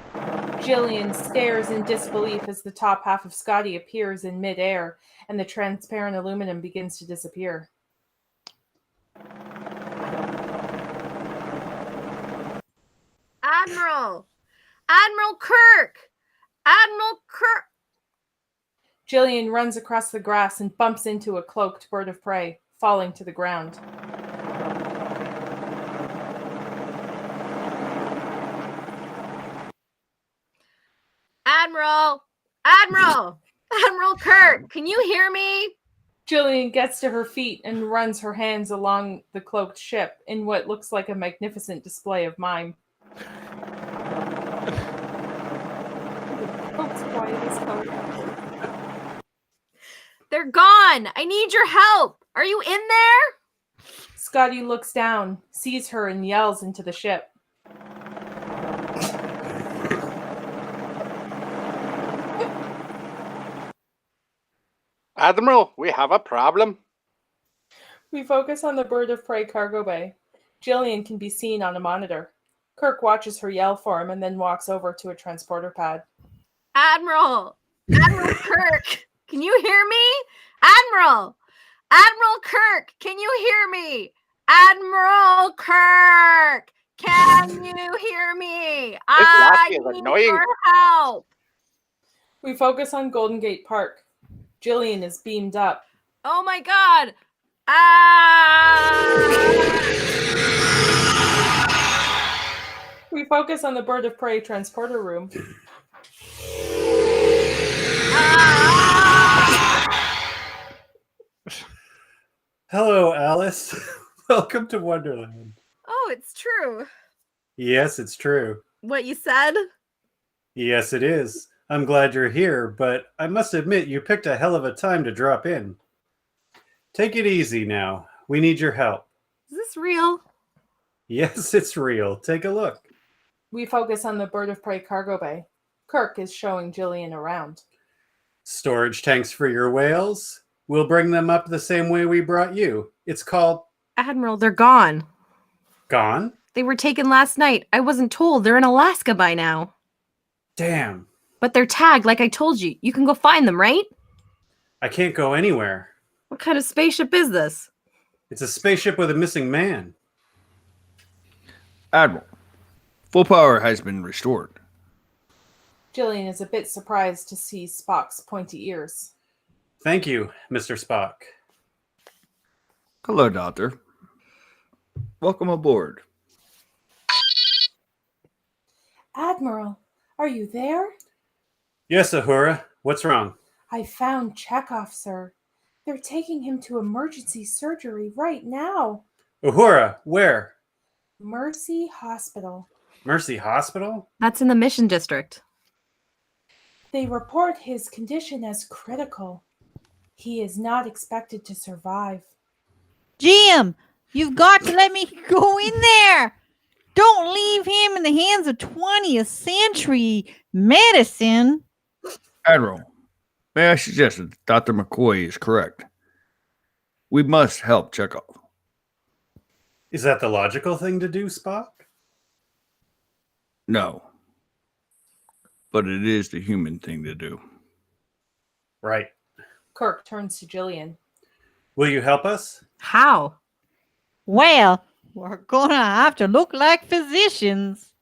Gillian stares in disbelief as the top half of Scotty appears in midair and the transparent aluminum begins to disappear. Admiral! Admiral Kirk! Admiral Kirk! Gillian runs across the grass and bumps into a cloaked bird of prey, falling to the ground. Admiral! Admiral! Admiral Kirk! Can you hear me? Gillian gets to her feet and runs her hands along the cloaked ship in what looks like a magnificent display of mime. They're gone! I need your help! Are you in there? Scotty looks down, sees her, and yells into the ship. Admiral, we have a problem. We focus on the bird of prey cargo bay. Gillian can be seen on a monitor. Kirk watches her yell for him and then walks over to a transporter pad. Admiral! Admiral Kirk! Can you hear me? Admiral! Admiral Kirk! Can you hear me? Admiral Kirk! Can you hear me? I need your help! We focus on Golden Gate Park. Gillian is beamed up. Oh my god! We focus on the bird of prey transporter room. Hello, Alice. Welcome to Wonderland. Oh, it's true. Yes, it's true. What you said? Yes, it is. I'm glad you're here, but I must admit you picked a hell of a time to drop in. Take it easy now. We need your help. Is this real? Yes, it's real. Take a look. We focus on the bird of prey cargo bay. Kirk is showing Gillian around. Storage tanks for your whales. We'll bring them up the same way we brought you. It's called... Admiral, they're gone. Gone? They were taken last night. I wasn't told. They're in Alaska by now. Damn. But they're tagged like I told you. You can go find them, right? I can't go anywhere. What kind of spaceship is this? It's a spaceship with a missing man. Admiral, full power has been restored. Gillian is a bit surprised to see Spock's pointy ears. Thank you, Mr. Spock. Hello, Doctor. Welcome aboard. Admiral, are you there? Yes, Uhura. What's wrong? I found Chekhov, sir. They're taking him to emergency surgery right now. Uhura, where? Mercy Hospital. Mercy Hospital? That's in the Mission District. They report his condition as critical. He is not expected to survive. Jim, you've got to let me go in there. Don't leave him in the hands of 20th century medicine. Admiral, may I suggest that Dr. McCoy is correct? We must help Chekhov. Is that the logical thing to do, Spock? No. But it is the human thing to do. Right. Kirk turns to Gillian. Will you help us? How? Well, we're gonna have to look like physicians.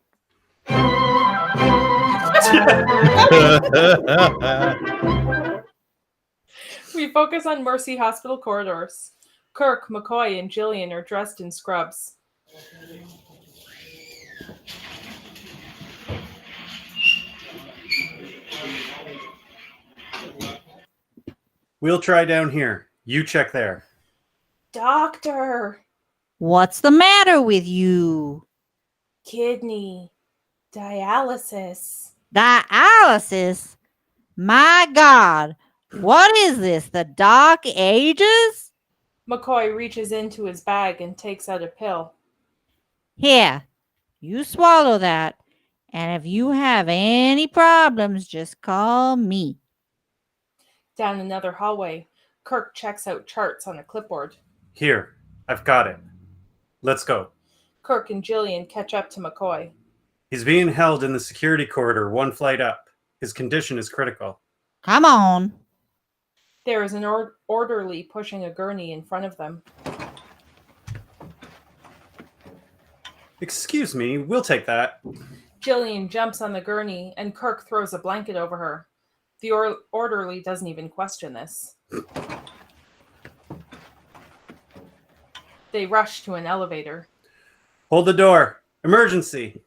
We focus on Mercy Hospital corridors. Kirk, McCoy, and Gillian are dressed in scrubs. We'll try down here. You check there. Doctor! What's the matter with you? Kidney. Dialysis. Dialysis? My God, what is this? The Dark Ages? McCoy reaches into his bag and takes out a pill. Here, you swallow that, and if you have any problems, just call me. Down another hallway, Kirk checks out charts on a clipboard. Here, I've got it. Let's go. Kirk and Gillian catch up to McCoy. He's being held in the security corridor, one flight up. His condition is critical. Come on. There is an orderly pushing a gurney in front of them. Excuse me, we'll take that. Gillian jumps on the gurney and Kirk throws a blanket over her. The orderly doesn't even question this. They rush to an elevator. Hold the door. Emergency.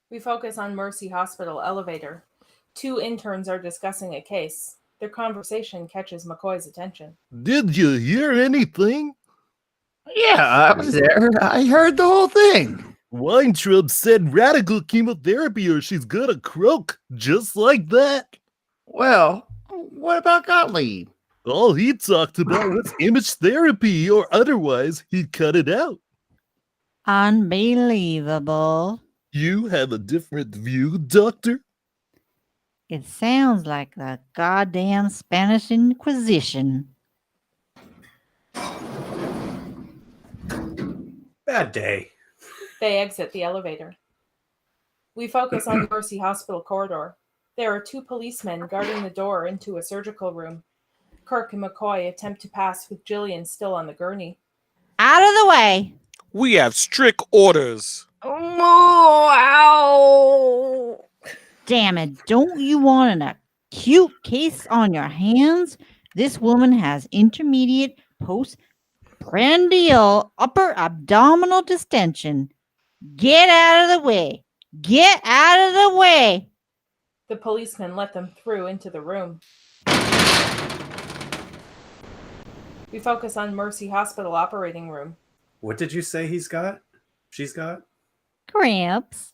We focus on Mercy Hospital elevator. Two interns are discussing a case. Their conversation catches McCoy's attention. Did you hear anything? Yeah, I was there. I heard the whole thing. Weintraub said radical chemotherapy or she's gonna croak, just like that. Well, what about Gottlieb? All he talked about was image therapy, or otherwise he'd cut it out. Unbelievable. You have a different view, Doctor? It sounds like the goddamn Spanish Inquisition. Bad day. They exit the elevator. We focus on Mercy Hospital corridor. There are two policemen guarding the door into a surgical room. Kirk and McCoy attempt to pass with Gillian still on the gurney. Out of the way. We have strict orders. Oh, ow. Damn it, don't you want an acute case on your hands? This woman has intermediate postprandial upper abdominal distension. Get out of the way. Get out of the way. The policemen let them through into the room. We focus on Mercy Hospital operating room. What did you say he's got? She's got? Cramps.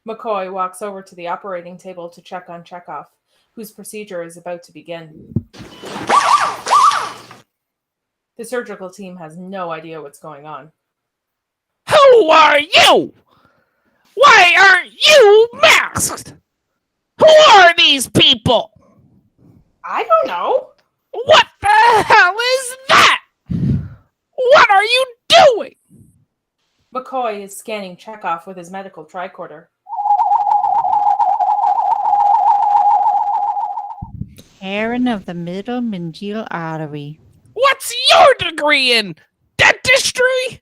McCoy walks over to the operating table to check on Chekhov, whose procedure is about to begin. The surgical team has no idea what's going on. Who are you? Why aren't you masked? Who are these people? I don't know. What the hell is that? What are you doing? McCoy is scanning Chekhov with his medical tricorder. Tearing of the middle meningeal artery. What's your degree in dentistry?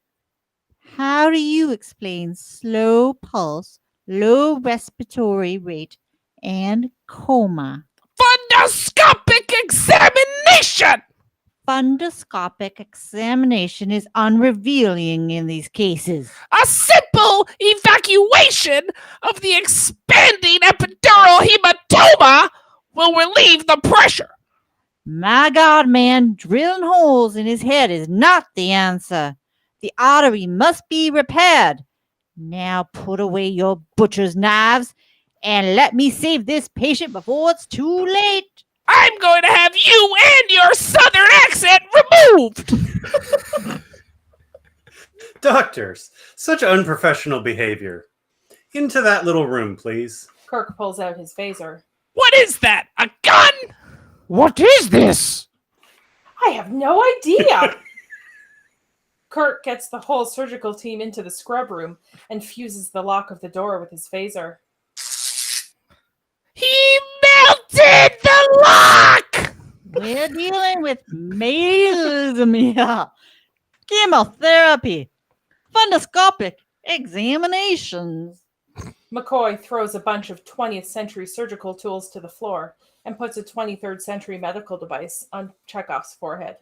How do you explain slow pulse, low respiratory rate, and coma? Fundoscopic examination! Fundoscopic examination is unrevealing in these cases. A simple full evacuation of the expanding epidural hematoma will relieve the pressure. My God, man, drilling holes in his head is not the answer. The artery must be repaired. Now put away your butcher's knives and let me save this patient before it's too late. I'm going to have you and your southern accent removed. Doctors, such unprofessional behavior. Into that little room, please. Kirk pulls out his phaser. What is that? A gun? What is this? I have no idea. Kirk gets the whole surgical team into the scrub room and fuses the lock of the door with his phaser. He melted the lock! We're dealing with mesothelioma, chemotherapy, fundoscopic examinations. McCoy throws a bunch of 20th century surgical tools to the floor and puts a 23rd century medical device on Chekhov's forehead.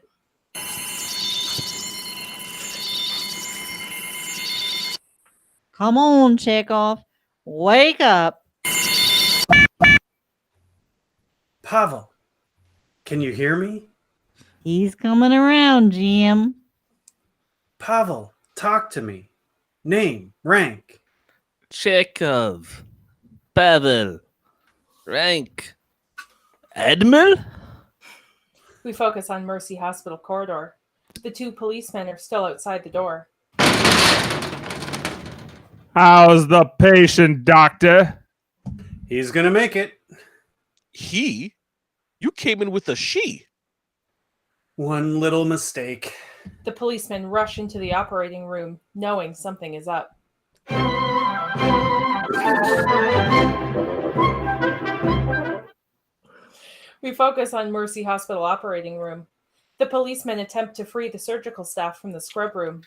Come on, Chekhov. Wake up. Pavel, can you hear me? He's coming around, Jim. Pavel, talk to me. Name, rank. Chekhov. Pavel. Rank. Admiral? We focus on Mercy Hospital corridor. The two policemen are still outside the door. How's the patient, doctor? He's gonna make it. He? You came in with a she. One little mistake. The policemen rush into the operating room, knowing something is up. We focus on Mercy Hospital operating room. The policemen attempt to free the surgical staff from the scrub room.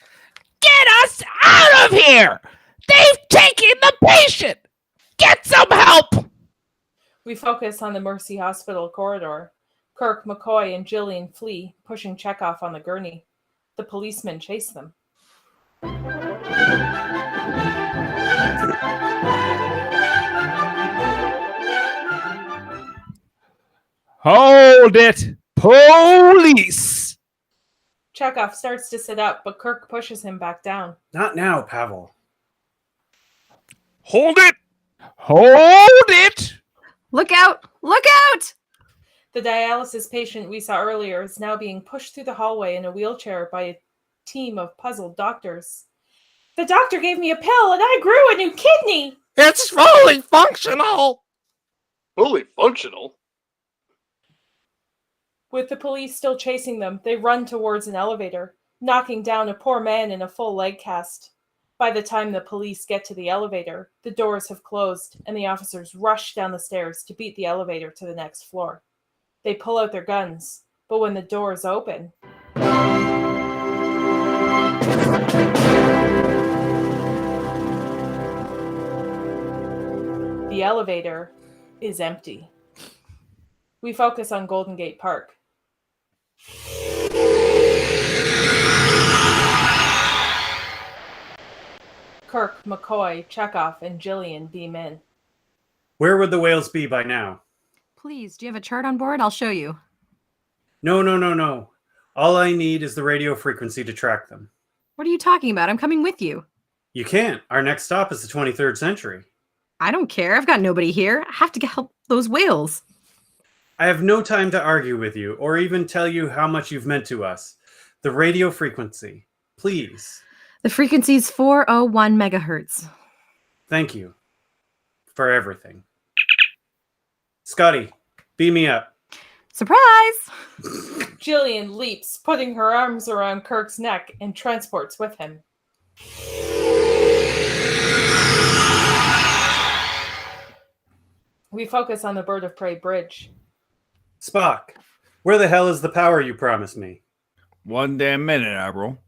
Get us out of here! They've taken the patient! Get some help! We focus on the Mercy Hospital corridor. Kirk, McCoy, and Gillian flee, pushing Chekhov on the gurney. The policemen chase them. Hold it! Police! Chekhov starts to sit up, but Kirk pushes him back down. Not now, Pavel. Hold it! Hold it! Look out! Look out! The dialysis patient we saw earlier is now being pushed through the hallway in a wheelchair by a team of puzzled doctors. The doctor gave me a pill and I grew a new kidney! It's fully functional! Fully functional? With the police still chasing them, they run towards an elevator, knocking down a poor man in a full leg cast. By the time the police get to the elevator, the doors have closed and the officers rush down the stairs to beat the elevator to the next floor. They pull out their guns, but when the doors open... the elevator is empty. We focus on Golden Gate Park. Kirk, McCoy, Chekhov, and Gillian beam in. Where would the whales be by now? Please, do you have a chart on board? I'll show you. No. All I need is the radio frequency to track them. What are you talking about? I'm coming with you. You can't. Our next stop is the 23rd century. I don't care. I've got nobody here. I have to help those whales. I have no time to argue with you or even tell you how much you've meant to us. The radio frequency, please. The frequency's 401 megahertz. Thank you for everything. Scotty, beam me up. Surprise! Gillian leaps, putting her arms around Kirk's neck and transports with him. We focus on the Bird of Prey bridge. Spock, where the hell is the power you promised me? One damn minute, Admiral.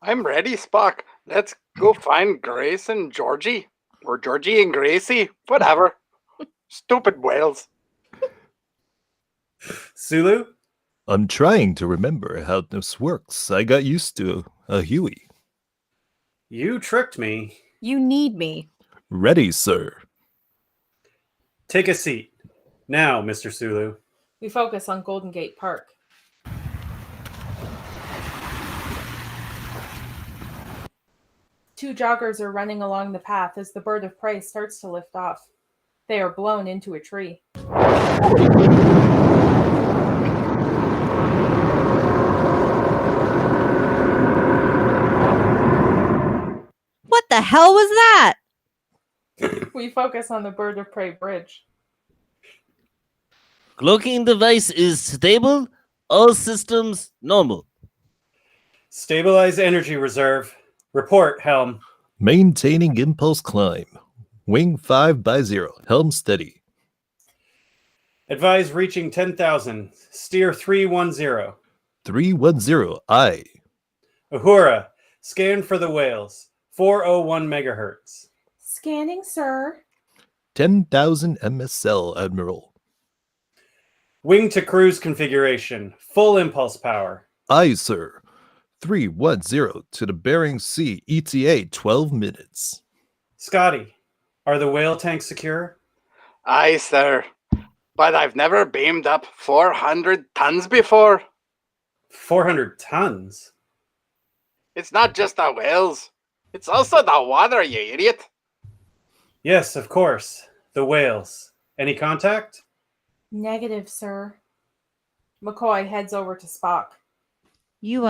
I'm ready, Spock. Let's go find Grayson, Georgie. Or Georgie and Gracie. Whatever. Stupid whales. Sulu? I'm trying to remember how this works. I got used to a Huey. You tricked me. You need me. Ready, sir. Take a seat. Now, Mr. Sulu. We focus on Golden Gate Park. Two joggers are running along the path as the bird of prey starts to lift off. They are blown into a tree. What the hell was that? We focus on the bird of prey bridge. Cloaking device is stable. All systems normal. Stabilize energy reserve. Report, Helm. Maintaining impulse climb. Wing 5 by 0. Helm steady. Advise reaching 10,000. Steer 310. 310. Aye. Uhura, scan for the whales. 401 megahertz. Scanning, sir. 10,000 MSL, Admiral. Wing to cruise configuration. Full impulse power. Aye, sir. 310 to the Bering Sea, ETA 12 minutes. Scotty, are the whale tanks secure? Aye, sir. But I've never beamed up 400 tons before. 400 tons? It's not just the whales. It's also the water, you idiot. Yes, of course. The whales. Any contact? Negative, sir. McCoy heads over to Spock. You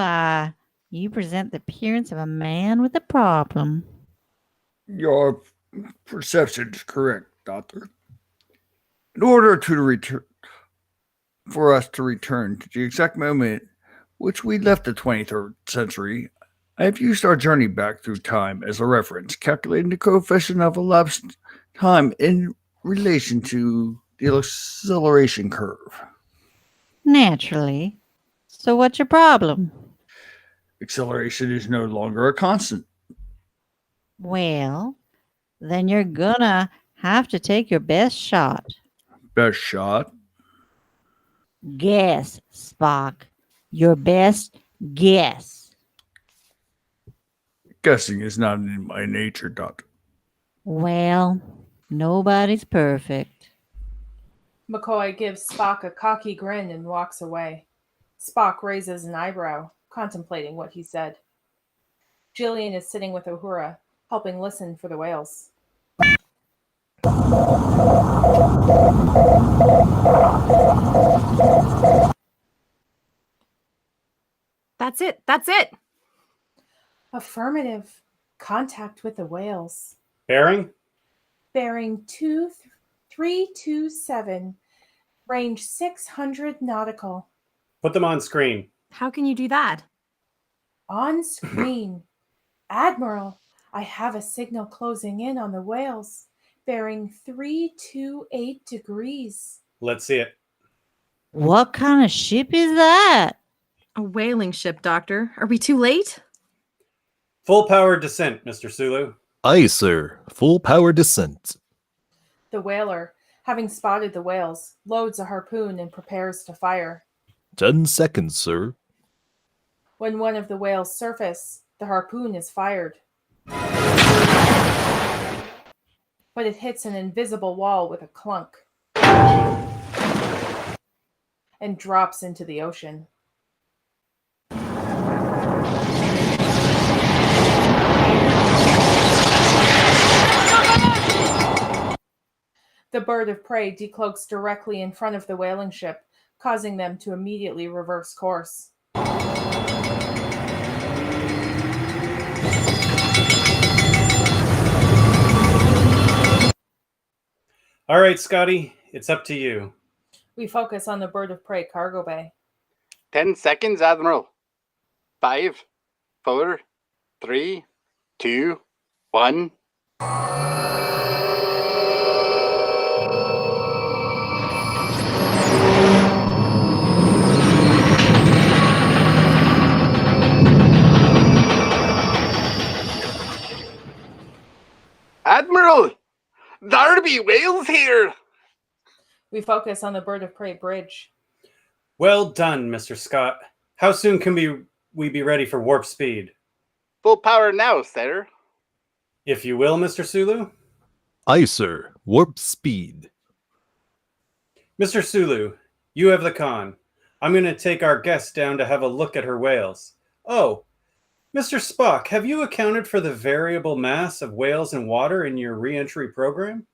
present the appearance of a man with a problem. Your perception is correct, Doctor. In order to for us to return to the exact moment which we left the 23rd century, I have used our journey back through time as a reference, calculating the coefficient of elapsed time in relation to the acceleration curve. Naturally. So what's your problem? Acceleration is no longer a constant. Well, then you're gonna have to take your best shot. Best shot? Guess, Spock. Your best guess. Guessing is not in my nature, Doctor. Well, nobody's perfect. McCoy gives Spock a cocky grin and walks away. Spock raises an eyebrow, contemplating what he said. Gillian is sitting with Uhura, helping listen for the whales. That's it. That's it. Affirmative. Contact with the whales. Bearing? Bearing 2327. Range 600 nautical. Put them on screen. How can you do that? On screen. Admiral, I have a signal closing in on the whales. Bearing 328 degrees. Let's see it. What kind of ship is that? A whaling ship, Doctor. Are we too late? Full power descent, Mr. Sulu. Aye, sir. Full power descent. The whaler, having spotted the whales, loads a harpoon and prepares to fire. 10 seconds, sir. When one of the whales surface, the harpoon is fired. But it hits an invisible wall with a clunk and drops into the ocean. The bird of prey decloaks directly in front of the whaling ship, causing them to immediately reverse course. All right, Scotty, it's up to you. We focus on the bird of prey cargo bay. 10 seconds, Admiral. 5, 4, 3, 2, 1. Admiral! There be whales here! We focus on the bird of prey bridge. Well done, Mr. Scott. How soon can we be ready for warp speed? Full power now, sir. If you will, Mr. Sulu. Aye, sir. Warp speed. Mr. Sulu, you have the con. I'm going to take our guest down to have a look at her whales. Oh, Mr. Spock, have you accounted for the variable mass of whales and water in your re-entry program?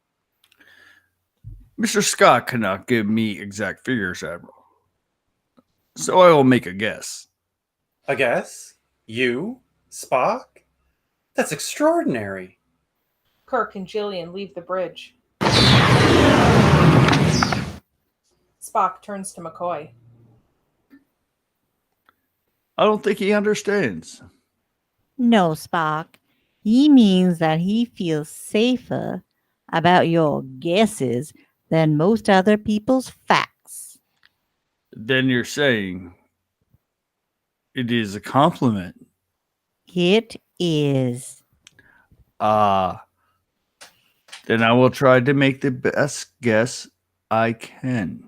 Mr. Scott cannot give me exact figures, Admiral. So I will make a guess. A guess? You? Spock? That's extraordinary. Kirk and Gillian leave the bridge. Spock turns to McCoy. I don't think he understands. No, Spock. He means that he feels safer about your guesses than most other people's facts. Then you're saying it is a compliment. It is. Then I will try to make the best guess I can.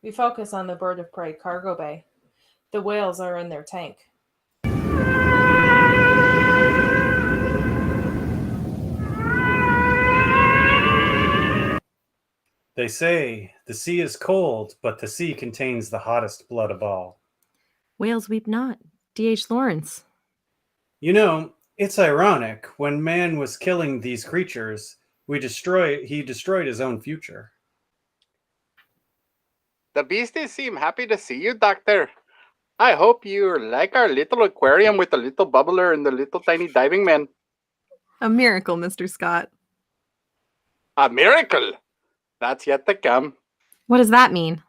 We focus on the bird of prey cargo bay. The whales are in their tank. They say the sea is cold, but the sea contains the hottest blood of all. Whales weep not. D.H. Lawrence. You know, it's ironic. When man was killing these creatures, he destroyed his own future. The beasties seem happy to see you, Doctor. I hope you like our little aquarium with the little bubbler and the little tiny diving men. A miracle, Mr. Scott. A miracle! That's yet to come. What does that mean?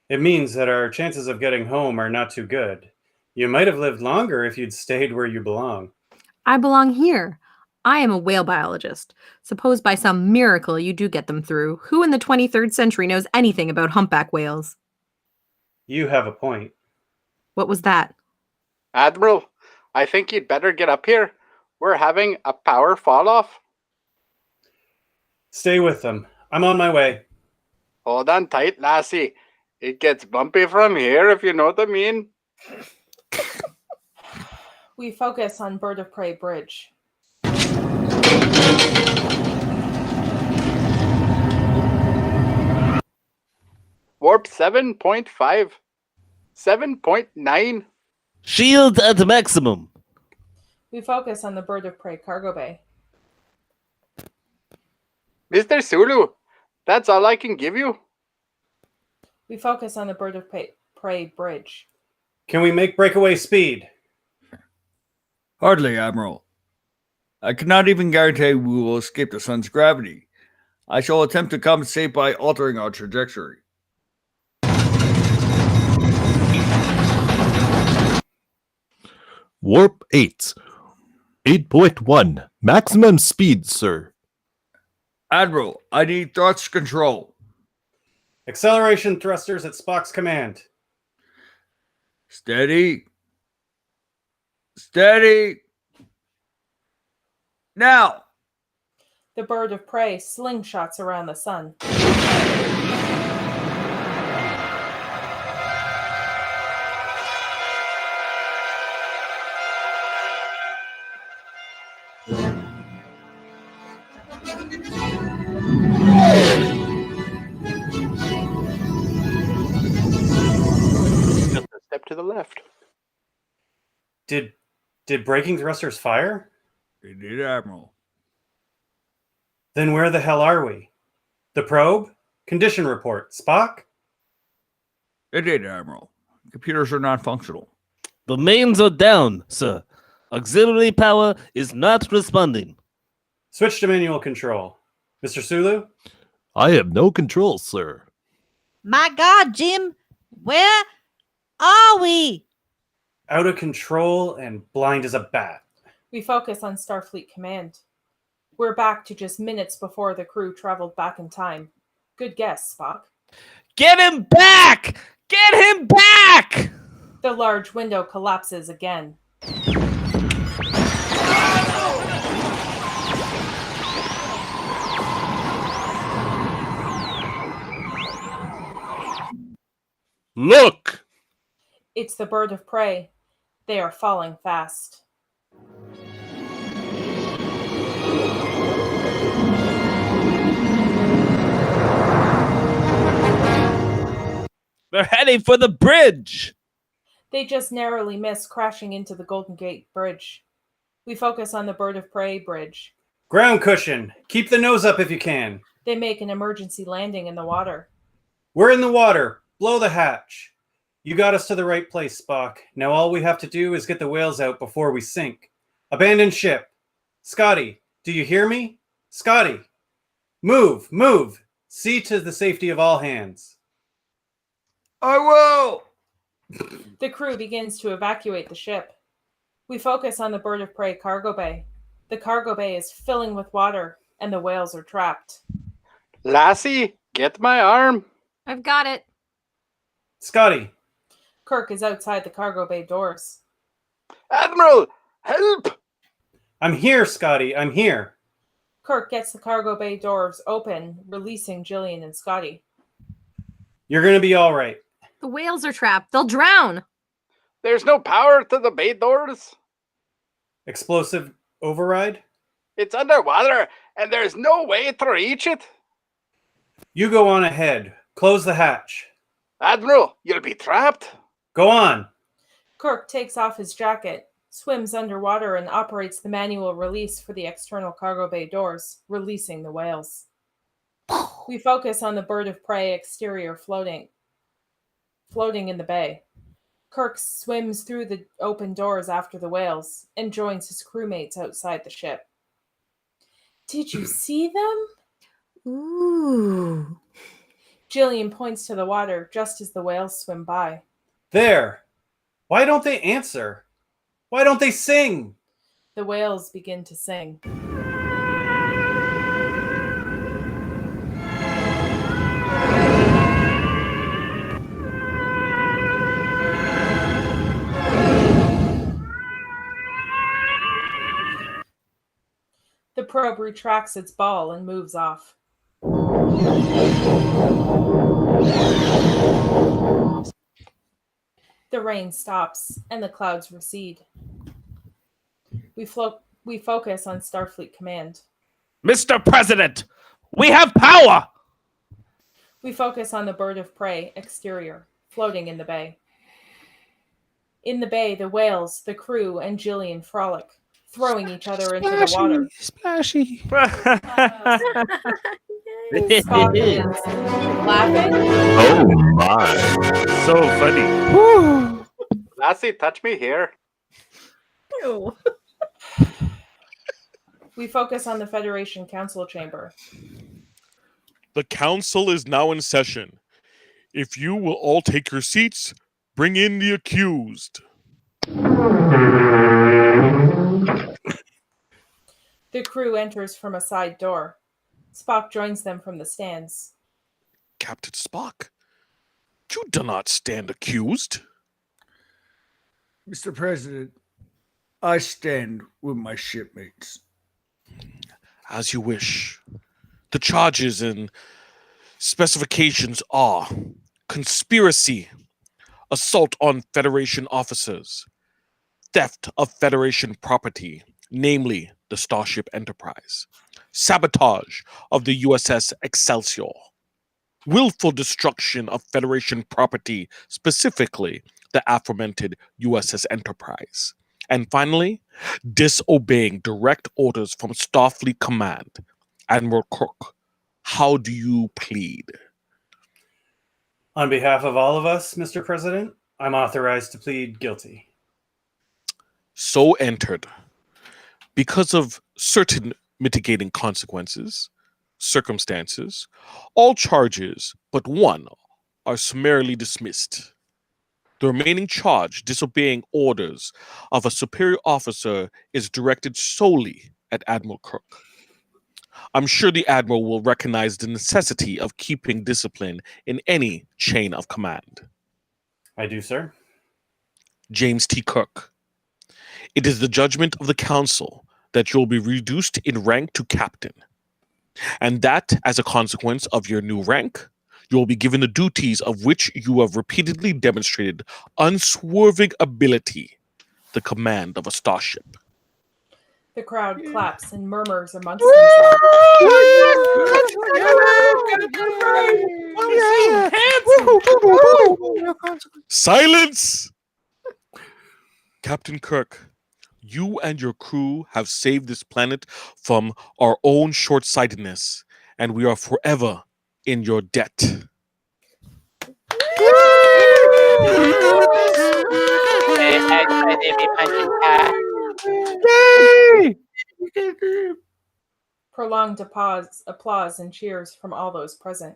It means that our chances of getting home are not too good. You might have lived longer if you'd stayed where you belong. I belong here. I am a whale biologist. Suppose by some miracle you do get them through. Who in the 23rd century knows anything about humpback whales? You have a point. What was that? Admiral, I think you'd better get up here. We're having a power fall off. Stay with them. I'm on my way. Hold on tight, lassie. It gets bumpy from here, if you know what I mean. We focus on bird of prey bridge. Warp 7.5. 7.9. Shield at maximum. We focus on the bird of prey cargo bay. Mr. Sulu, that's all I can give you. We focus on the bird of prey bridge. Can we make breakaway speed? Hardly, Admiral. I cannot even guarantee we will escape the sun's gravity. I shall attempt to compensate by altering our trajectory. Warp 8. 8.1. Maximum speed, sir. Admiral, I need thrust control. Acceleration thrusters at Spock's command. Steady. Steady. Now. The bird of prey slingshots around the sun. Just a step to the left. Did braking thrusters fire? They did, Admiral. Then where the hell are we? The probe? Condition report. Spock? They did, Admiral. Computers are not functional. The mains are down, sir. Auxiliary power is not responding. Switch to manual control. Mr. Sulu? I have no control, sir. My God, Jim, where are we? Out of control and blind as a bat. We focus on Starfleet Command. We're back to just minutes before the crew traveled back in time. Good guess, Spock. Get him back! Get him back! The large window collapses again. Look! It's the bird of prey. They are falling fast. They're heading for the bridge. They just narrowly miss crashing into the Golden Gate Bridge. We focus on the Bird of Prey bridge. Ground cushion. Keep the nose up if you can. They make an emergency landing in the water. We're in the water. Blow the hatch. You got us to the right place, Spock. Now all we have to do is get the whales out before we sink. Abandon ship. Scotty, do you hear me? Scotty, move, move. See to the safety of all hands. I will. The crew begins to evacuate the ship. We focus on the Bird of Prey cargo bay. The cargo bay is filling with water, and the whales are trapped. Lassie, get my arm. I've got it. Scotty. Kirk is outside the cargo bay doors. Admiral, help! I'm here, Scotty. I'm here. Kirk gets the cargo bay doors open, releasing Gillian and Scotty. You're going to be all right. The whales are trapped. They'll drown. There's no power to the bay doors. Explosive override? It's underwater, and there's no way to reach it. You go on ahead. Close the hatch. Admiral, you'll be trapped. Go on. Kirk takes off his jacket, swims underwater, and operates the manual release for the external cargo bay doors, releasing the whales. We focus on the Bird of Prey exterior floating in the bay. Kirk swims through the open doors after the whales and joins his crewmates outside the ship. Did you see them? Ooh. Gillian points to the water just as the whales swim by. There. Why don't they answer? Why don't they sing? The whales begin to sing. The probe retracts its ball and moves off. The rain stops and the clouds recede. We focus on Starfleet Command. Mr. President, we have power. We focus on the Bird of Prey exterior, floating in the bay. In the bay, the whales, the crew, and Gillian frolic, throwing each other into the water. Splashy. Spock is laughing. Oh my. So funny. Lassie, touch me here. Ew. We focus on the Federation Council chamber. The council is now in session. If you will all take your seats, bring in the accused. The crew enters from a side door. Spock joins them from the stands. Captain Spock, you do not stand accused. Mr. President, I stand with my shipmates. As you wish. The charges and specifications are conspiracy, assault on Federation officers, theft of Federation property, namely the Starship Enterprise, sabotage of the USS Excelsior, willful destruction of Federation property, specifically the aforementioned USS Enterprise, and finally, disobeying direct orders from Starfleet Command. Admiral Kirk, how do you plead? On behalf of all of us, Mr. President, I'm authorized to plead guilty. So entered. Because of certain mitigating circumstances, all charges but one are summarily dismissed. The remaining charge, disobeying orders of a superior officer, is directed solely at Admiral Kirk. I'm sure the Admiral will recognize the necessity of keeping discipline in any chain of command. I do, sir. James T. Kirk. It is the judgment of the Council that you'll be reduced in rank to captain, and that, as a consequence of your new rank, you'll be given the duties of which you have repeatedly demonstrated unswerving ability, the command of a starship. The crowd claps and murmurs amongst themselves. Silence! Captain Kirk, you and your crew have saved this planet from our own short-sightedness, and we are forever in your debt. Prolonged applause and cheers from all those present.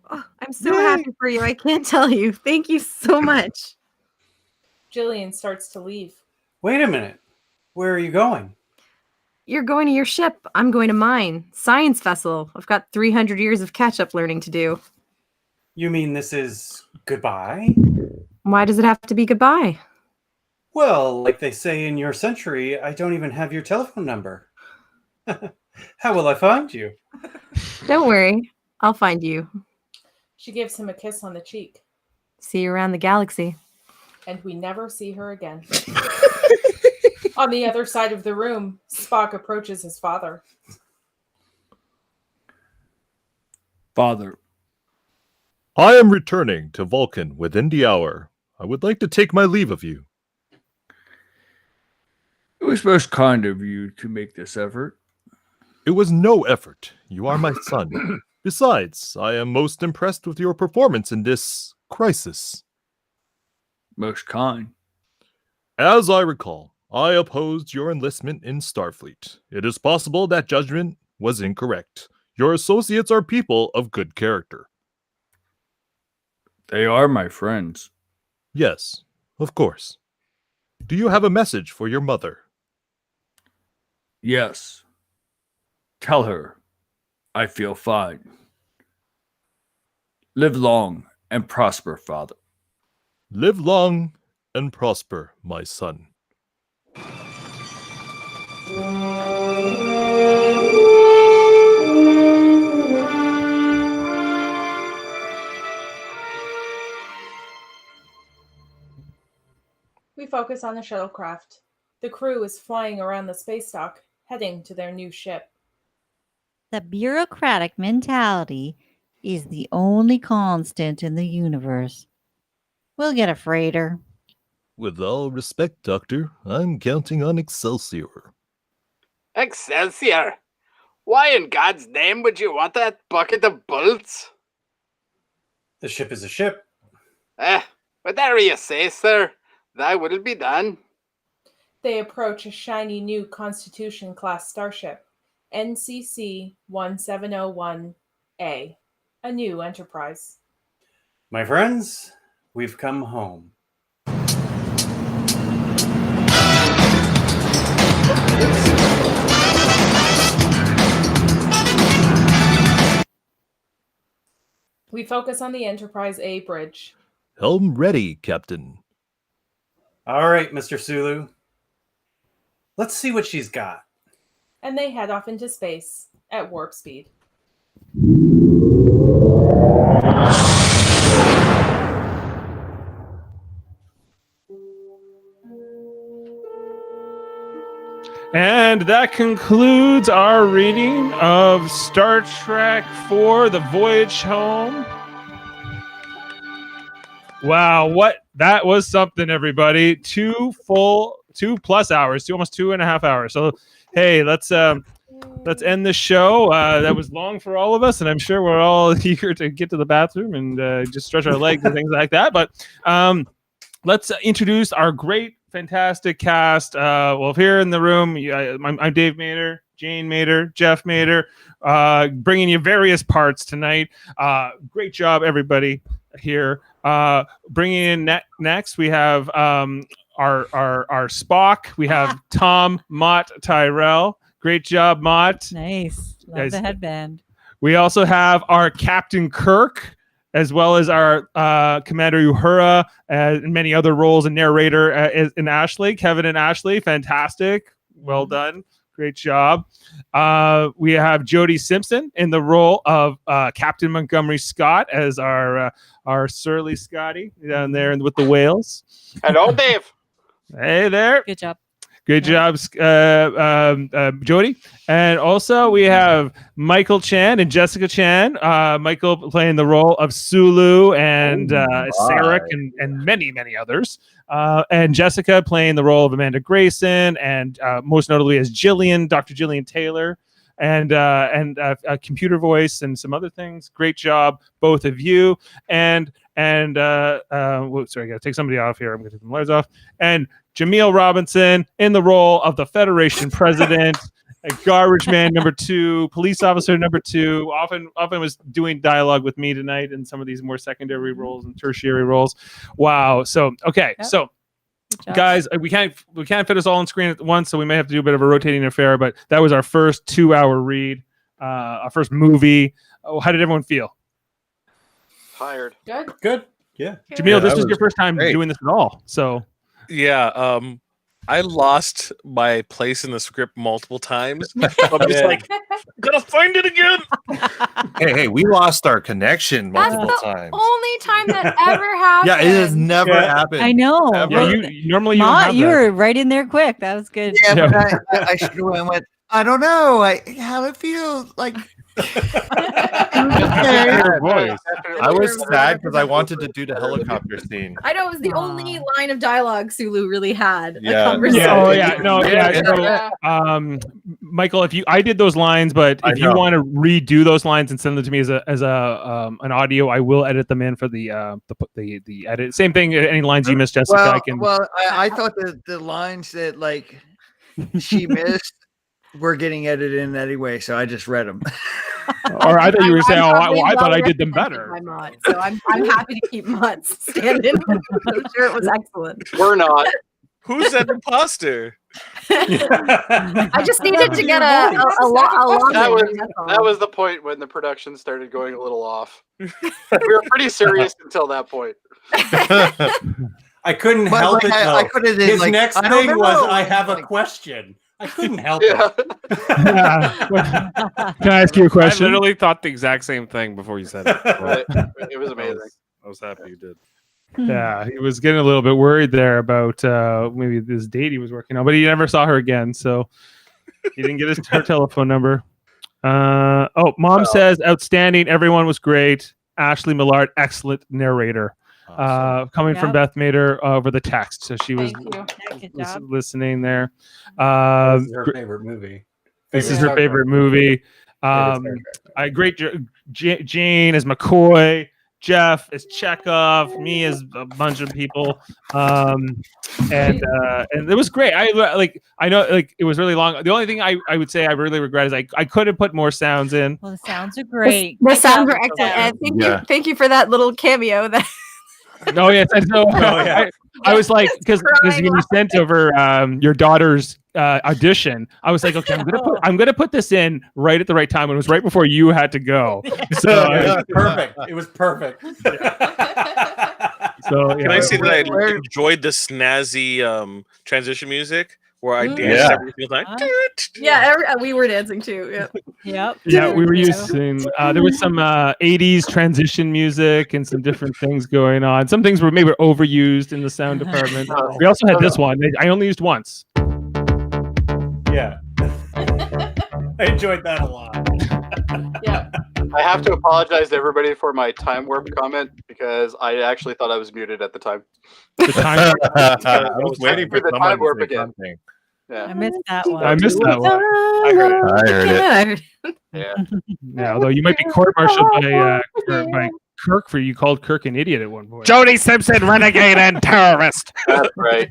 Oh, I'm so happy for you. I can't tell you. Thank you so much. Gillian starts to leave. Wait a minute. Where are you going? You're going to your ship. I'm going to mine. Science vessel. I've got 300 years of catch-up learning to do. You mean this is goodbye? Why does it have to be goodbye? Well, like they say in your century, I don't even have your telephone number. How will I find you? Don't worry. I'll find you. She gives him a kiss on the cheek. See you around the galaxy. And we never see her again. On the other side of the room, Spock approaches his father. Father. I am returning to Vulcan within the hour. I would like to take my leave of you. It was most kind of you to make this effort. It was no effort. You are my son. Besides, I am most impressed with your performance in this crisis. Most kind. As I recall, I opposed your enlistment in Starfleet. It is possible that judgment was incorrect. Your associates are people of good character. They are my friends. Yes, of course. Do you have a message for your mother? Yes. Tell her I feel fine. Live long and prosper, Father. Live long and prosper, my son. We focus on the shuttlecraft. The crew is flying around the space dock, heading to their new ship. The bureaucratic mentality is the only constant in the universe. We'll get a freighter. With all respect, Doctor, I'm counting on Excelsior. Excelsior! Why in God's name would you want that bucket of bullets? The ship is a ship. Whatever you say, sir. That will be done. They approach a shiny new Constitution-class starship, NCC 1701A, a new Enterprise. My friends, we've come home. We focus on the Enterprise A bridge. Helm ready, Captain. All right, Mr. Sulu. Let's see what she's got. And they head off into space at warp speed. And that concludes our reading of Star Trek IV, The Voyage Home. Wow, that was something, everybody. 2 plus hours, almost 2.5 hours. So, hey, let's end the show. That was long for all of us, and I'm sure we're all eager to get to the bathroom and just stretch our legs and things like that. But let's introduce our great, fantastic cast. Well, here in the room, I'm Dave Mader, Jane Mader, Jeff Mader, bringing you various parts tonight. Great job, everybody here. Bringing in next, we have our Spock. We have Tom, Mott, Tyrell. Great job, Mott. Nice. Love the headband. We also have our Captain Kirk, as well as our Commander Uhura, and many other roles, and narrator in Ashley, Kevin and Ashley. Fantastic. Well done. Great job. We have Jody Simpson in the role of Captain Montgomery Scott as our surly Scotty down there with the whales. Hello, Dave. Hey there. Good job. Good job, Jody. And also we have Michael Chan and Jessica Chan. Michael playing the role of Sulu and Sarek and many, many others. And Jessica playing the role of Amanda Grayson and most notably as Dr. Gillian Taylor. And a computer voice and some other things. Great job, both of you. Sorry, I got to take somebody off here. I'm going to take the lights off. And Jameel Robinson in the role of the Federation president, a garbage man number 2, police officer number 2. Often was doing dialogue with me tonight in some of these more secondary roles and tertiary roles. Wow. So okay, so. Guys, we can't fit us all on screen at once, so we may have to do a bit of a rotating affair. But that was our first 2-hour read, our first movie. Oh, how did everyone feel? Tired. Good. Yeah. Jameel, this was your first time doing this at all, so Yeah, I lost my place in the script multiple times. I'm just like, gotta find it again. Hey, we lost our connection That's multiple the times. only time that ever happened. Yeah, it has never happened. I know. Yeah, you normally you Mott, have you that. were right in there quick. That was good. Yeah, but I should have went. I don't know. How it feels like. Your voice. I was sad because I wanted to do the helicopter scene. I know it was the only line of dialogue Sulu really had. Yeah. A conversation. Yeah. Oh yeah. No. Yeah. So, Michael, I did those lines, but if you want to redo those lines and send them to me as an audio, I will edit them in for the edit. Same thing. Any lines you missed, Jessica, I thought the lines that like she missed were getting edited in anyway, so I just read them. Or I thought you were saying, I thought I did them better. By Mott, so I'm happy to keep Mott's stand-in. I'm sure it was excellent. We're not. Who's that imposter? I just needed to get a long. That was the point when the production started going a little off. We were pretty serious until that point. I couldn't help it. I could have His like, next I don't thing was, know. I have a question. I couldn't help Can I ask you a question? I literally thought the exact same thing before you said it. It was amazing. I was happy you did. Yeah, he was getting a little bit worried there about maybe this date he was working on, but he never saw her again, so he didn't get her telephone number. Mom says outstanding. Everyone was great. Ashley Millard, excellent narrator. Coming from Beth Mader over the text, so she was listening there. This is her favorite movie. This is her favorite movie. Jane as McCoy, Jeff as Chekhov, me as a bunch of people, and it was great. I know it was really long. The only thing I would say I really regret is I could have put more sounds in. Well, the sounds are great. The sounds were excellent. And thank you for that little cameo. That No, yes, I know. I was like, because when you sent over your daughter's audition, I was like, okay, I'm gonna put this in right at the right time. It was right before you had to go. So it was perfect. It was perfect. So Can I say that I enjoyed the snazzy transition music where I danced every single time? we were dancing too. Yep. Yeah, we were using. There was some '80s transition music and some different things going on. Some things were maybe overused in the sound department. We also had this one. I only used once. Yeah, I enjoyed that a lot. Yeah. I have to apologize to everybody for my time warp comment because I actually thought I was muted at the time. The time I was waiting for the someone time warp to say again. something. Yeah. I missed that one. I missed that one. I heard it. Yeah. Yeah, although you might be court-martialed by Kirk for you called Kirk an idiot at one point. Jody Simpson, renegade and terrorist. That's right.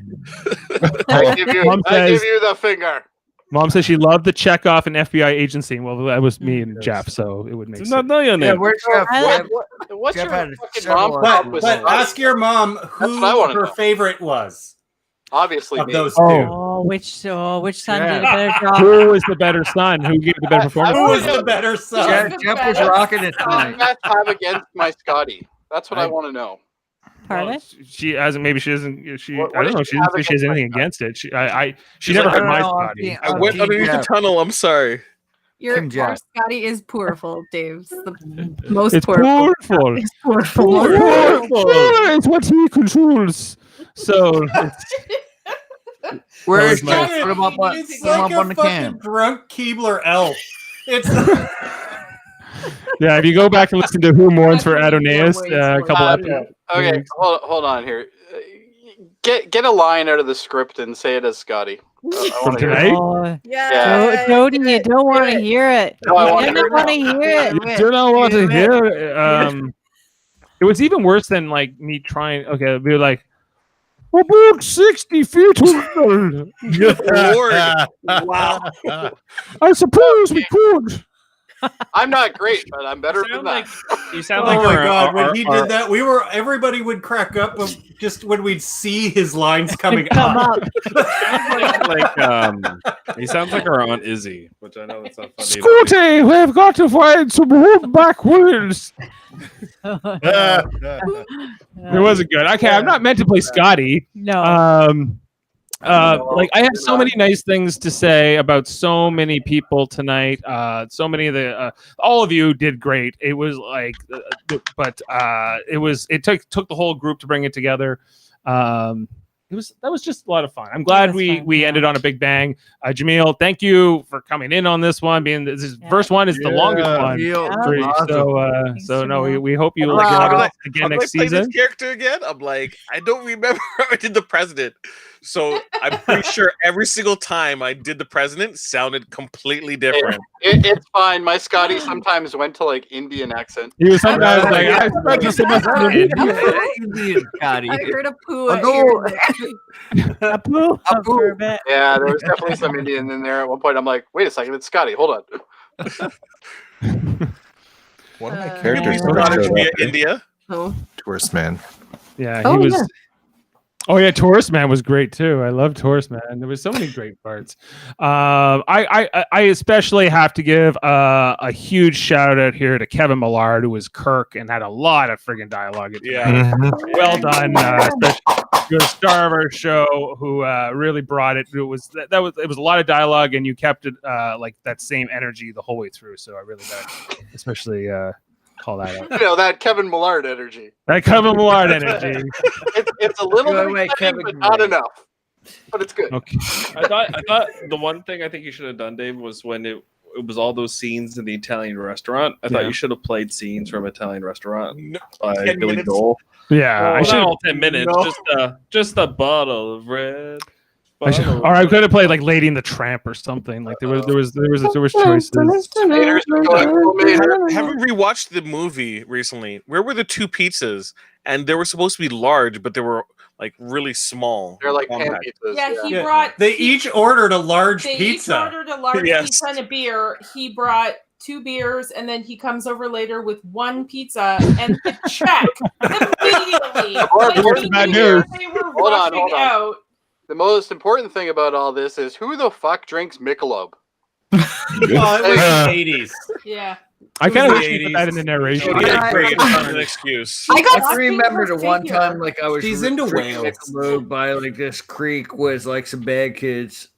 I give you the finger. Mom says she loved the Chekhov and FBI agent scene. Well, that was me and Jeff, so it would make sense. Not know your name. where's Jeff? What's Jeff your had fucking several mom? ideas. But ask your mom who what I wanna her know. favorite was Obviously, of me. those two. Oh, which son did a better job? Who is the better son? Who gave the better performance? Who was the better son? Jeff was rocking it tonight. What have against my Scotty? That's what I want to know. Pardon? She hasn't. Maybe she doesn't. She. What I don't know. does She she doesn't have think she has against anything my against it. She She's never like, heard my "No, I'm Scotty. being- I went Team underneath the Jeff. tunnel. I'm sorry. Your Team Jack. Scotty is poorful, Dave. The most It's poorful. powerful. It's poorful. It's what he controls. So Where's my- Put him up on, It's put him like up on a the fucking can. drunk Keebler elf. It's Yeah, if you go back and listen to Who Mourns for Adonais, a couple episodes. Okay, hold on here. Get a line out of the script and say it as Scotty. I wanna hear it. Tonight? Oh, Yeah. Jody, you don't want to hear it. No, I wanna You hear don't it want to now. hear it. You do not want to hear it. It was even worse than like me trying. Okay, we were like, about 60 feet. Lord. Wow. I suppose we could. I'm not great, but I'm better than that. You sound oh like my our- god, when our- he our- did that, everybody would crack up of just when we'd see his lines coming Come up. He sounds like our Aunt Izzy, which I know that's not funny. Scooty, we've got to find some wood backwards. It wasn't good. Okay, I'm not meant to play Scotty. No. Like I have so many nice things to say about so many people tonight. So many of the all of you did great. It was like, but it took the whole group to bring it together. That was just a lot of fun. I'm glad we ended on a big bang. Jamil, thank you for coming in on this one. Being this first one is the longest one. So no, we hope you like it again next Play this season. character again. I'm like, I don't remember how I did the president, so I'm pretty sure every single time I did the president sounded completely different. It's fine. My Scotty sometimes went to like Indian accent. He was sometimes like, I forgot to say my Indian Scotty. I heard a poo. A poo. For a bit. Yeah, there was definitely some Indian in there. At one point, I'm like, wait a second, it's Scotty. Hold on. One of my characters characters via India. Oh. Tourist man. Yeah, Oh, he was. yeah. Oh yeah, Tourist Man was great too. I love Tourist Man. There was so many great parts. I especially have to give a huge shout out here to Kevin Millard, who was Kirk and had a lot of friggin' dialogue. Yeah, well done. Especially the star of our show, who really brought it. It was a lot of dialogue, and you kept it like that same energy the whole way through. So I really got, especially call that out. You know, that Kevin Millard energy. That Kevin Millard energy. It's a little Go bit away, exciting, Kevin but not Millard. enough. But it's good. Okay. I thought the one thing I think you should have done, Dave, was when it was all those scenes in the Italian restaurant. I thought Yeah. you should have played scenes from Italian Restaurant by 10 Billy minutes. Joel. Yeah, I Not should. all 10 minutes. No. Just a bottle of red. Or I could have played like Lady and the Tramp or something. Like there was choices. Haters are going full Mater. Haven't rewatched the movie recently. Where were the two pizzas? And they were supposed to be large, but they were like really small. They're like pan Compact. pizzas. Yeah, he Yeah. brought. They he- each ordered a large They pizza. each ordered a large Yes. pizza and a beer. He brought 2 beers, and then he comes over later with 1 pizza and the check immediately. Like, Here's he bad knew news. They were Hold on, rushing hold on. out. The most important thing about all this is who the fuck drinks Michelob? Oh, it was the 80s. Yeah. I kind of It was wish the you put that in the narration. Jody, I- great. It's not an excuse. I got I remember the one here. time like I was She's into drinking whales. Michelob by like this creek with like some bad kids.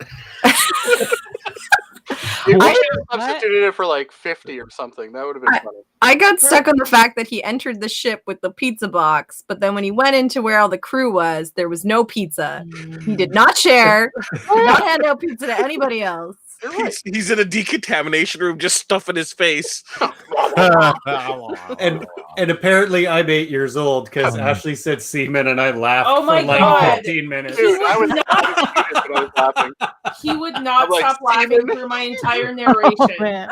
You I- should have substituted it for like 50 or something. That would have been funny. I got stuck on the fact that he entered the ship with the pizza box, but then when he went into where all the crew was, there was no pizza. He did not share, did not hand out pizza to anybody else. He's in a decontamination room, just stuffing his face. And apparently I'm 8 years old because Ashley said semen and I laughed Oh my for like God. 15 minutes. Dude, I was not- I was laughing. He would not I'm like, stop laughing through my entire narration.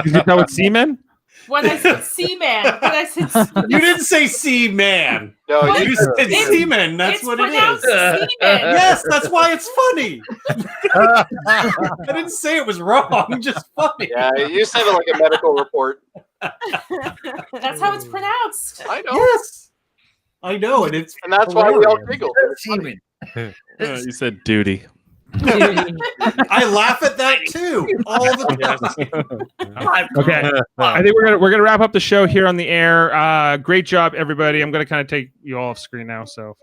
You get that with semen? When I said seaman, when I said seaman. You didn't say seaman. No, What? You said It's- semen. That's it's what it is. pronounced semen. Yes, that's why it's funny. I didn't say it was wrong, just funny. Yeah, you said it like a medical report. That's how it's pronounced. I know. Yes. I know, and it's And that's why we all giggled. Semen. You said duty. I laugh at that too all the time. Okay, I think we're gonna wrap up the show here on the air. Great job, everybody. I'm gonna kind of take you all off screen now. So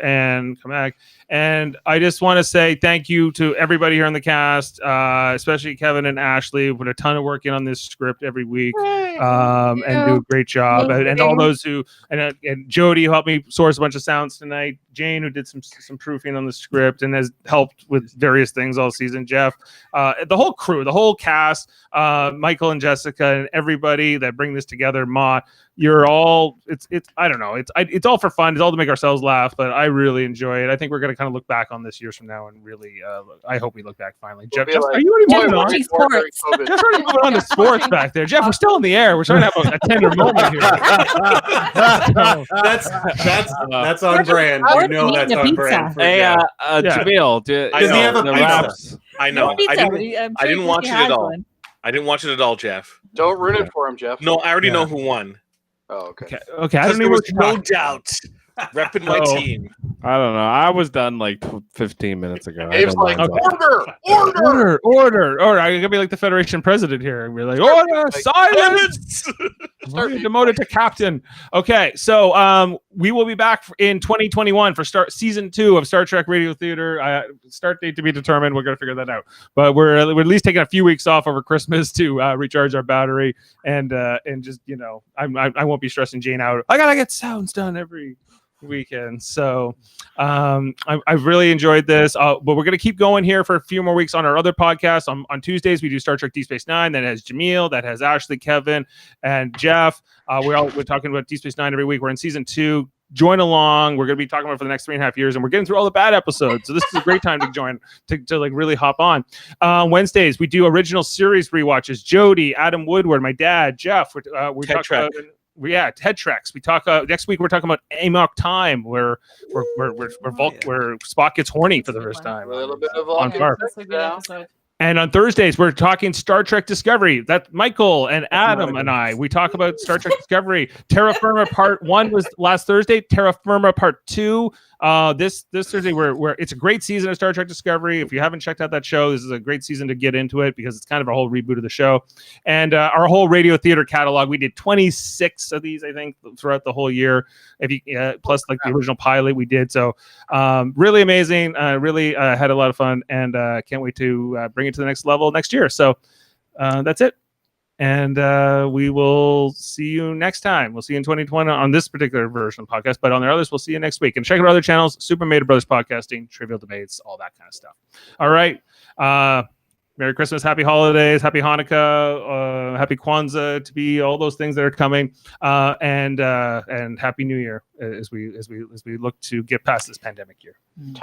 and come back. And I just want to say thank you to everybody here on the cast, especially Kevin and Ashley, who put a ton of work in on this script every week, and do a great job. And all those who and Jody, who helped me source a bunch of sounds tonight. Jane, who did some proofing on the script and has helped with various things all season. Jeff, the whole crew, the whole cast, Michael and Jessica, and everybody that bring this together. Mott, you're all. It's. I don't know. It's all for fun. It's all to make ourselves laugh. But I really enjoy it. I think we're gonna kind of look back on this years from now and really. I hope we look back finally. Jeff, are you already moving on? Jeff, already moving on to sports back there. Jeff, we're still in the air. We're trying to have a tender moment here. That's on brand. You know that's on brand. Hey, Jamil, does he have a pizza? I know. I didn't watch it at all. I didn't watch it at all, Jeff. Don't ruin it for him, Jeff. No, I already know who won. Oh, okay. Okay. I don't There know was no doubt. Repping my team. I don't know. I was done like 15 minutes ago. Dave's like, order. I'm gonna be like the Federation president here and be like, order, silence. Demoted to captain. Okay, so we will be back in 2021 for season 2 of Star Trek Radio Theater. Start date to be determined. We're gonna figure that out. But we're at least taking a few weeks off over Christmas to recharge our battery and just I won't be stressing Jane out. I gotta get sounds done every weekend. So I've really enjoyed this, but we're going to keep going here for a few more weeks on our other podcast. On Tuesdays we do Star Trek Deep Space Nine, that has Jamil, that has Ashley, Kevin, and Jeff. We're talking about Deep Space Nine every week. We're in season 2. Join along. We're going to be talking about it for the next 3.5 years, and we're getting through all the bad episodes. So this is a great time to join, to like really hop on. Wednesdays we do original series rewatches. Jody, Adam Woodward, my dad, Jeff. We talk about Head Treks. We talk next week. We're talking about Amok Time, where Spock gets horny for the first time. A little bit of on Harve. That's a good episode. And on Thursdays, we're talking Star Trek Discovery. That's Michael and Adam and I. We talk about Star Trek Discovery. Terra Firma Part 1 was last Thursday. Terra Firma Part 2 this Thursday. Where it's a great season of Star Trek Discovery. If you haven't checked out that show, this is a great season to get into it because it's kind of a whole reboot of the show. And our whole radio theater catalog, we did 26 of these, I think, throughout the whole year. If you plus like the original pilot we did. So really amazing. Really had a lot of fun, and can't wait to bring it to the next level next year. So that's it. And we will see you next time. We'll see you in 2020 on this particular version of the podcast, but on the others, we'll see you next week. And check out our other channels, Super Mater Brothers Podcasting, Trivial Debates, all that kind of stuff. All right. Merry Christmas, Happy Holidays, Happy Hanukkah, Happy Kwanzaa, to be all those things that are coming, and Happy New Year as we look to get past this pandemic year.